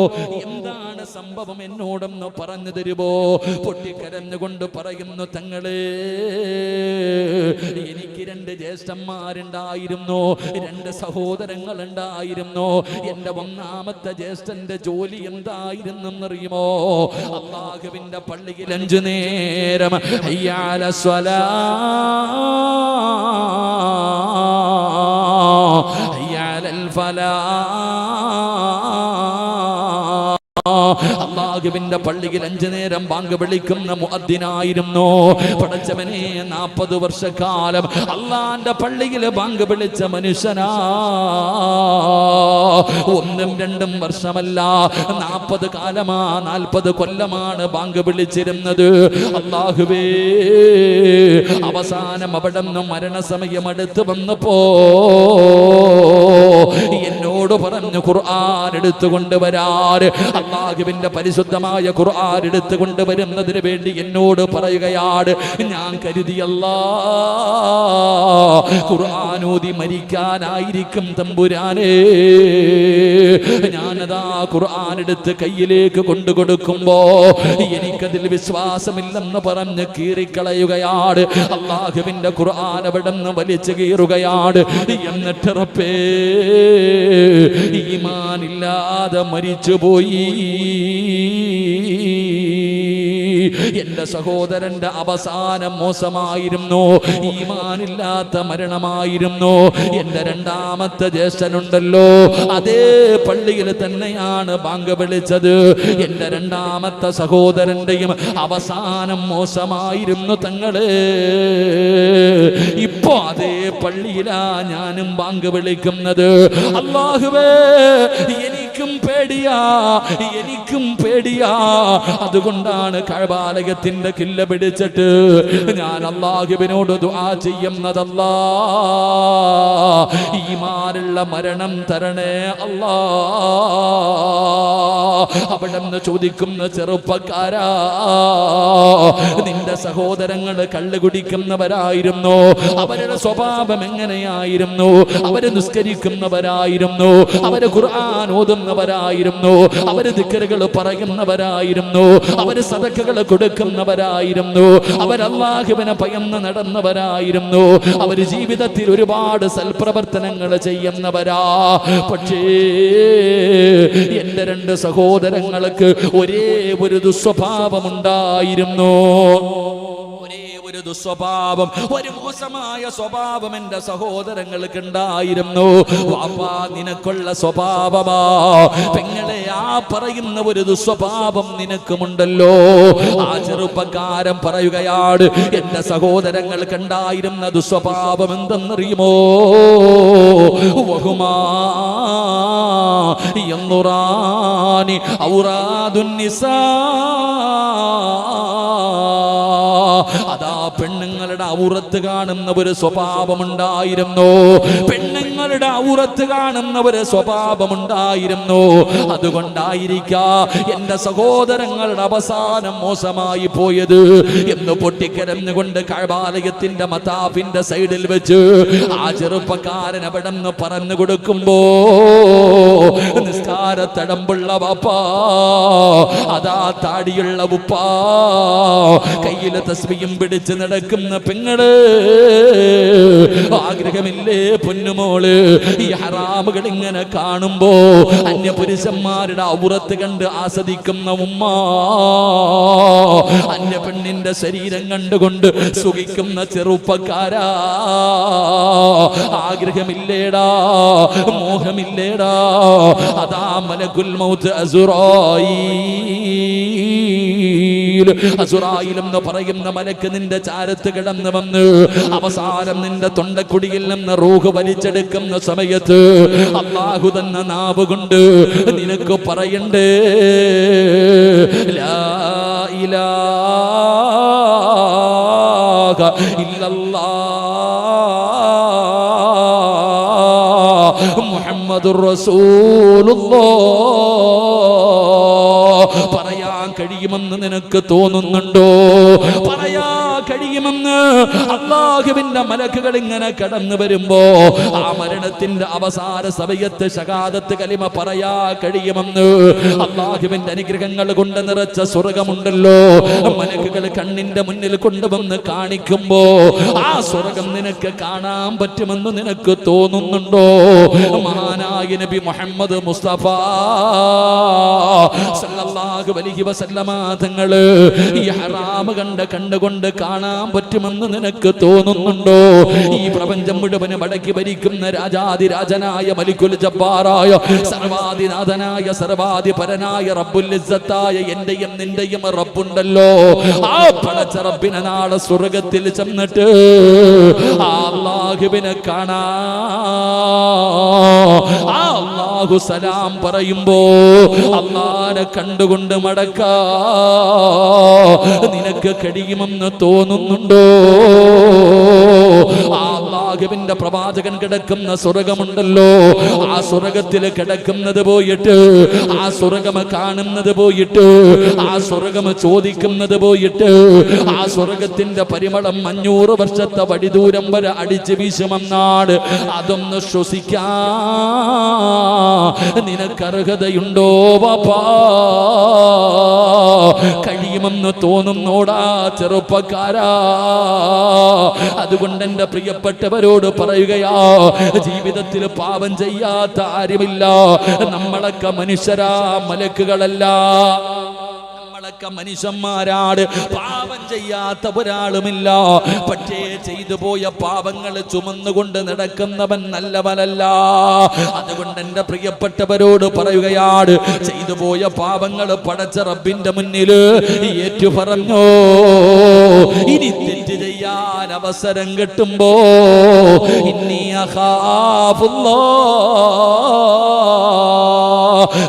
എന്താണ് സംഭവം? എന്നോടൊന്ന് പറഞ്ഞു തരുമോ? പൊട്ടിക്കരഞ്ഞുകൊണ്ട് പറയുന്നു, തങ്ങളെ, എനിക്ക് 2 ജ്യേഷ്ഠന്മാരുണ്ടായിരുന്നു, 2 സഹോദരങ്ങൾ ഉണ്ടായിരുന്നു. എന്റെ 1ാമത്തെ ജ്യേഷ്ഠന്റെ ജോലി എന്തായിരുന്നെന്നറിയുമോ? അല്ലാഹുവിന്റെ പള്ളിയിൽ 5 നേരം ഹയ്യ അല സ്വലാ, ഹയ്യ അലൽ ഫലാ. അല്ലാഹുവിന്റെ പള്ളിയിൽ 5 നേരം ബാങ്ക് വിളിക്കുന്ന മുഅദ്ദിനായിരുന്നു. പടച്ചവനെ, 40 വർഷക്കാലം അള്ളാന്റെ പള്ളിയിൽ ബാങ്ക് വിളിച്ച മനുഷ്യനാ. 1ഉം 2ഉം വർഷമല്ല, 40 കാലമാ, 40 കൊല്ലമാണ് ബാങ്ക് വിളിച്ചിരുന്നത്. അല്ലാഹുവേ, അവസാനം അവിടെ നിന്ന് മരണസമയം അടുത്ത് വന്നപ്പോ എന്നോട് പറഞ്ഞു ഖുർആൻ എടുത്തുകൊണ്ടുവരാൻ. അല്ലാഹുവിന്റെ പരിശുദ്ധമായ ഖുർആൻ എടുത്തു കൊണ്ടുവരുന്നതിന് വേണ്ടി എന്നോട് പറയുകയാണ്. ഞാൻ കരുതി ഖുർആൻ ഓതി മരിക്കാനായിരിക്കും തമ്പുരാനേ. ഞാനതാ ഖുർആൻ എടുത്ത് കയ്യിലേക്ക് കൊണ്ടുകൊടുക്കുമ്പോ എനിക്കതിൽ വിശ്വാസമില്ലെന്ന് പറഞ്ഞ് കീറിക്കളയുകയാണ്. അല്ലാഹുവിന്റെ ഖുർആൻ അവിടെ നിന്ന് വലിച്ചു കീറുകയാണ്. എന്നിട്ട് റബ്ബേ, ഈമാനില്ലാതെ മരിച്ചുപോയി. എന്റെ സഹോദരന്റെ അവസാനം മോശമായിരുന്നു, ഈമാനില്ലാത്ത മരണമായിരുന്നു. എന്റെ രണ്ടാമത്തെ ജ്യേഷ്ഠനുണ്ടല്ലോ, അതേ പള്ളിയിൽ തന്നെയാണ് ബാങ്ക് വിളിച്ചത്. എന്റെ രണ്ടാമത്തെ സഹോദരന്റെയും അവസാനം മോശമായിരുന്നു തങ്ങളെ. ഇപ്പോ അതേ പള്ളിയിലാ ഞാനും ബാങ്ക് വിളിക്കുന്നത്. അല്ലാഹുവേ, എനിക്കും പേടിയാ, എനിക്കും പേടിയാ. അതുകൊണ്ടാണ് കഅബാലയത്തിന്റെ കില്ല പിടിച്ചിട്ട് ഞാൻ അല്ലാഹുവിനോട് ദുആ ചെയ്യുന്നതല്ലാ, ഈമാനുള്ള മരണം തരണേ അല്ലാ. അവിടെന്ന് ചോദിക്കുന്ന ചെറുപ്പക്കാരാ, നിന്റെ സഹോദരങ്ങൾ കള്ള് കുടിക്കുന്നവരായിരുന്നു, അവരുടെ സ്വഭാവം എങ്ങനെയായിരുന്നു? അവര് നിസ്കരിക്കുന്നവരായിരുന്നു, അവര് ഖുർആൻ ഓതുന്നവരായിരുന്നു, അവര് ദിക്റുകൾ പറയുന്നവരായിരുന്നു, അവര് സദഖകൾ കൊടുക്കുന്നവരായിരുന്നു, അവർ അല്ലാഹുവിനെ ഭയന്ന് നടന്നവരായിരുന്നു, അവര് ജീവിതത്തിൽ ഒരുപാട് സൽപ്രവർത്തനങ്ങൾ ചെയ്യുന്നവരാ. പക്ഷേ എന്റെ രണ്ട് സഹോദരങ്ങൾക്ക് ഒരേ ഒരു ദുസ്വഭാവമുണ്ടായിരുന്നു. ഒരു ദുസ്വഭാവം, ഒരു മോശമായ സ്വഭാവം എന്റെ സഹോദരങ്ങൾക്ക് ഉണ്ടായിരുന്നു. വാപ്പാ, നിനക്കുള്ള സ്വഭാവമാ. പെങ്ങളെ, ആ പറയുന്ന ഒരു ദുസ്വഭാവം നിനക്കുമുണ്ടല്ലോ. ആ ചെറുപ്പക്കാരൻ പറയുകയാണ്, എന്റെ സഹോദരങ്ങൾക്ക് ഉണ്ടായിരുന്ന ദുസ്വഭാവം എന്തെന്നറിയുമോ? വഹുമാ യൻദുറാനി ഔറാദുൻ നിസാ. അതാ പെണ്ണുങ്ങളുടെ ഔറത്ത് കാണുന്ന ഒരു സ്വഭാവമുണ്ടായിരുന്നു. പെണ്ണുങ്ങളുടെ ഔറത്ത് കാണുന്ന ഒരു സ്വഭാവമുണ്ടായിരുന്നു. അതുകൊണ്ടായിരിക്കാം എന്റെ സഹോദരങ്ങളുടെ അവസാനം മോശമായി പോയത് എന്ന് പൊട്ടിക്കരഞ്ഞുകൊണ്ട് കഅബാലയത്തിന്റെ മതാഫിന്റെ സൈഡിൽ വെച്ച് ആ ചെറുപ്പക്കാരൻ അവിടെ നിന്ന് പറഞ്ഞു കൊടുക്കുമ്പോ, നിസ്കാരത്തടമ്പുള്ള വാപ്പാ, അതാ താടിയുള്ള ഉപ്പാ, കയ്യിലെ തസ്ബീഹും പിടിച്ച് നടക്കുന്ന പെങ്ങള്, ആഗ്രഹമില്ലേ പൊന്നുമോള് ഈ ഹറാമുകൾ ഇങ്ങനെ കാണുമ്പോ അന്യപുരുഷന്മാരുടെ ഔറത്ത് കണ്ട് ആസ്വദിക്കുന്ന ഉമ്മ, അന്യ പെണ്ണിന്റെ ശരീരം കണ്ടുകൊണ്ട് സുഖിക്കുന്ന ചെറുപ്പക്കാരാ, ആഗ്രഹമില്ലേടാ, മോഹമില്ലേടാ? അതാ മലക്കുൽ മൗത്ത് അസുറായിൽ എന്ന് പറയുന്ന മലക്ക് നിന്റെ ചാരത്ത് കിടന്നു വന്ന് അവസാനം നിന്റെ തൊണ്ടക്കുടിയിൽ നിന്ന് റൂഹ് വലിച്ചെടുക്കുന്ന സമയത്ത് അല്ലാഹു തന്നെ നാവ് കൊണ്ട് നിനക്ക് പറയണ്ടേ, ലാ ഇലാഹ ഇല്ലല്ലാഹ് മുഹമ്മദുർ റസൂലുള്ളാഹ്. പറയാൻ കഴിയുമെന്ന് നിനക്ക് തോന്നുന്നുണ്ടോ? പറയാ കഴിയുമെന്ന് അല്ലാഹുവിന്റെ മലക്കുകൾ ഇങ്ങനെ കടന്നു വരുമ്പോ ആ മരണത്തിന്റെ അവസാന സമയത്ത് ശഹാദത്ത് കലിമ പറയാ കഴിയുമെന്ന് അല്ലാഹുവിന്റെ അനുഗ്രഹങ്ങൾ കൊണ്ട് നിറച്ച സ്വർഗമുണ്ടല്ലോ, മലക്കുകൾ കണ്ണിന്റെ മുന്നിൽ കൊണ്ടുവന്ന് കാണിക്കുമ്പോ ആ സ്വർഗം നിനക്ക് കാണാൻ പറ്റുമെന്ന് നിനക്ക് തോന്നുന്നുണ്ടോ? മഹാനായ നബി മുഹമ്മദ് മുസ്തഫ സല്ലല്ലാഹു അലൈഹി വസല്ലമ തങ്ങള് ഈ ഹറാം കണ്ടുകൊണ്ട് കാണാൻ പറ്റുമെന്ന് നിനക്ക് തോന്നുന്നുണ്ടോ? ഈ പ്രപഞ്ചം മുഴുവനും അടക്കി ഭരിക്കുന്ന രാജാതിരാജനായ മലിക്കുൽ ജബ്ബാറായ സർവാധിനാഥനായ സർവാധിപരനായ റബ്ബുൽ ഇസ്സത്തായ എന്റെയും നിന്റെയും റബ്ബുണ്ടല്ലോ. ആ പടച്ച റബ്ബിനെ നാളെ സ്വർഗത്തിൽ ചെന്നിട്ട് അല്ലാഹുവിനെ കാണാ, ആ അല്ലാഹു സലാം പറയുമ്പോ അല്ലാഹനെ കണ്ടുകൊണ്ട് മടക്കാ നിനക്ക് കഴിയുമെന്ന് തോന്നുന്നുണ്ടോ? അല്ലാഹുവിന്റെ പ്രവാചകൻ കിടക്കുന്ന സ്വർഗമുണ്ടല്ലോ, ആ സ്വർഗത്തിൽ കിടക്കുന്നത് പോയിട്ട്, ആ സ്വർഗം കാണുന്നത് പോയിട്ട്, ആ സ്വർഗം ചോദിക്കുന്നത് പോയിട്ട്, ആ സ്വർഗത്തിന്റെ പരിമളം 500 വർഷത്തെ വടിദൂരം വരെ അടിച്ചു വീശുമെന്നാണ്. അതൊന്ന് ശ്വസിക്കാ നിനക്കർഹതയുണ്ടോ വാപ്പാ? കഴിയുമെന്ന് തോന്നുന്നോടാ ചെറുപ്പക്കാരാ? അതുകൊണ്ട് എന്റെ പ്രിയപ്പെട്ടവരോട് പറയുകയാ, ജീവിതത്തിൽ പാപം ചെയ്യാത്ത ആരുമില്ല. നമ്മളൊക്കെ മനുഷ്യരാ, മലക്കുകളല്ല. എന്നൊക്കെ മനുഷ്യന്മാരാണ്. പാപം ചെയ്യാത്ത ഒരാളുമില്ല. പക്ഷേ ചെയ്തു പോയ പാപങ്ങൾ ചുമന്നുകൊണ്ട് നടക്കുന്നവൻ നല്ലവനല്ല. അതുകൊണ്ട് എന്റെ പ്രിയപ്പെട്ടവരോട് പറയുകയാണ്, ചെയ്തു പോയ പാപങ്ങൾ പടച്ച റബ്ബിന്റെ മുന്നിൽ ഏറ്റു പറഞ്ഞോ. ഇനി തെറ്റ് ചെയ്യാൻ അവസരം കിട്ടുമ്പോ ഇന്നി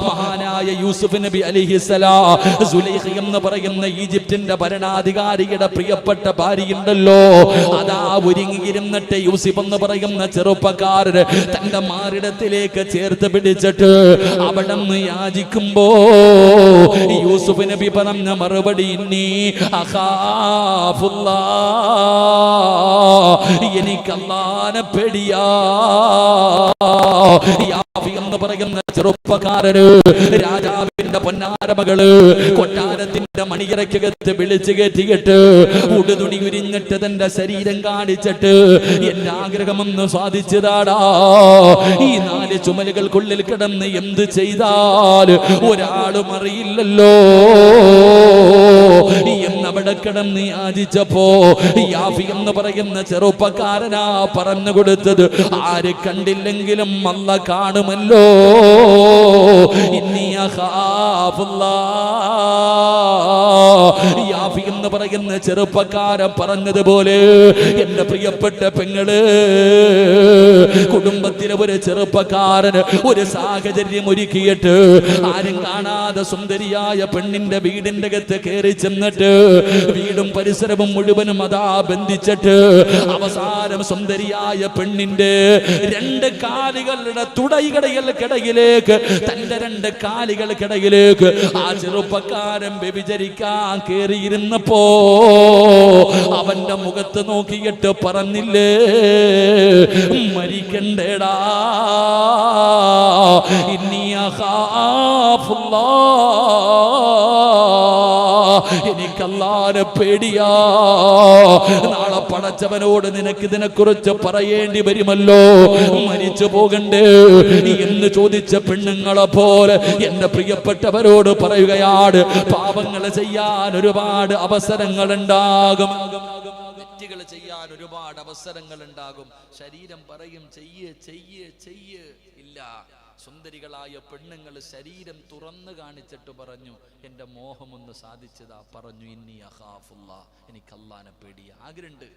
മഹാനായ യൂസുഫ് നബി അലൈഹിസ്സലാം, സുലൈഖ എന്ന് പറയുന്ന ഈജിപ്തിന്റെ ഭരണാധികാരിയുടെ പ്രിയപ്പെട്ട ഭാര്യയുണ്ടല്ലോ, അതാ ഒരുങ്ങിയിരുന്നിട്ട് യൂസുഫ് എന്ന് പറയുന്ന ചെറുപ്പക്കാരൻ തന്റെ മാറിടത്തിലേക്ക് ചേർത്ത് പിടിച്ചിട്ട് അവിടെ നിന്ന് യാചിക്കുമ്പോ യൂസുഫ് നബി പറഞ്ഞ മറുപടി ഇന്നി അഖാഫുല്ലാ, എനിക്ക് അല്ലാഹുവിനെ പേടിയാ. എന്ന് പറയുന്ന ചെറുപ്പക്കാരന് രാജാവിന്റെ പൊന്നാരമകള് കൊട്ടാരത്തിന്റെ മണിയറയ്ക്കകത്ത് വിളിച്ചു കയറ്റിയിട്ട് ഉടുതുണി ഉരിഞ്ഞിട്ട് തന്റെ ശരീരം കാണിച്ചിട്ട് എന്റെ ആഗ്രഹമൊന്ന് സാധിച്ചതാടാ. ഈ 4 ചുമലുകൾക്കുള്ളിൽ കിടന്ന് എന്ത് ചെയ്താൽ ഒരാളും അറിയില്ലല്ലോ എന്നവിടെ കിടന്ന് യാചിച്ചപ്പോ യാഫി എന്ന് പറയുന്ന ചെറുപ്പക്കാരനാ പറഞ്ഞു കൊടുത്തത്, ആര് കണ്ടില്ലെങ്കിലും അല്ലാഹ് കാണുമല്ലോ. ഇന്നി അഖാഫുല്ലാഹ്. യാഫി എന്ന് പറയുന്ന ചെറുപ്പക്കാരൻ പറഞ്ഞതുപോലെ എന്റെ പ്രിയപ്പെട്ട പെങ്ങള്, കുടുംബത്തിലെ ഒരു ചെറുപ്പക്കാരന് ഒരു സാഹചര്യം ഒരുക്കിയിട്ട് ആരും കാണാതെ സുന്ദരിയായ പെണ്ണിന്റെ വീടിന്റെ അകത്ത് കയറി ചെന്നിട്ട് വീടും പരിസരവും മുഴുവനും അതാ ബന്ധിച്ചിട്ട് അവസാനം സുന്ദരിയായ പെണ്ണിന്റെ 2 കാലുകളുടെ തുടയിടയിലേക്ക് തന്റെ 2 കാലുകൾക്കിടയിലേക്ക് ആ ചെറുപ്പക്കാരൻ വ്യഭിചരിക്കാൻ കയറിയിരുന്നപ്പോ അവന്റെ മുഖത്ത് നോക്കിയിട്ട് പറഞ്ഞില്ലേ, മരിക്കണ്ടേടാ, ഇന്നി അഖാഫുല്ലാഹ്, എനിക്ക് അല്ലാഹുവിനെ പേടിയാ. നാളെ പടച്ചവനോട് നിനക്ക് ഇതിനെക്കുറിച്ച് പറയേണ്ടി വരുമല്ലോ, മരിച്ചു പോകണ്ടേ എന്ന് ചോദിച്ച പെണ്ണുങ്ങളെ പോലെ എന്റെ പ്രിയപ്പെട്ടവരോട് പറയുകയാണ്, പാപങ്ങൾ ചെയ്യാൻ ഒരുപാട് അവസരങ്ങൾ ഉണ്ടാകും, തെറ്റുകൾ ചെയ്യാൻ ഒരുപാട് അവസരങ്ങൾ ഉണ്ടാകും. ശരീരം പറയും ചെയ്യ് ചെയ്യ് ചെയ്യ്, ഇല്ല. സുന്ദരികളായ പെണ്ണുങ്ങൾ ശരീരം തുറന്നു കാണിച്ചിട്ട് പറഞ്ഞു, എന്റെ മോഹമൊന്ന് സാധിച്ചതാ. പറഞ്ഞു, ഇന്നി അഖാഫുല്ലാഹ്, എനിക്ക് അല്ലാഹുവിനെ പേടിയാ. ആഗ്രഹമുണ്ട്,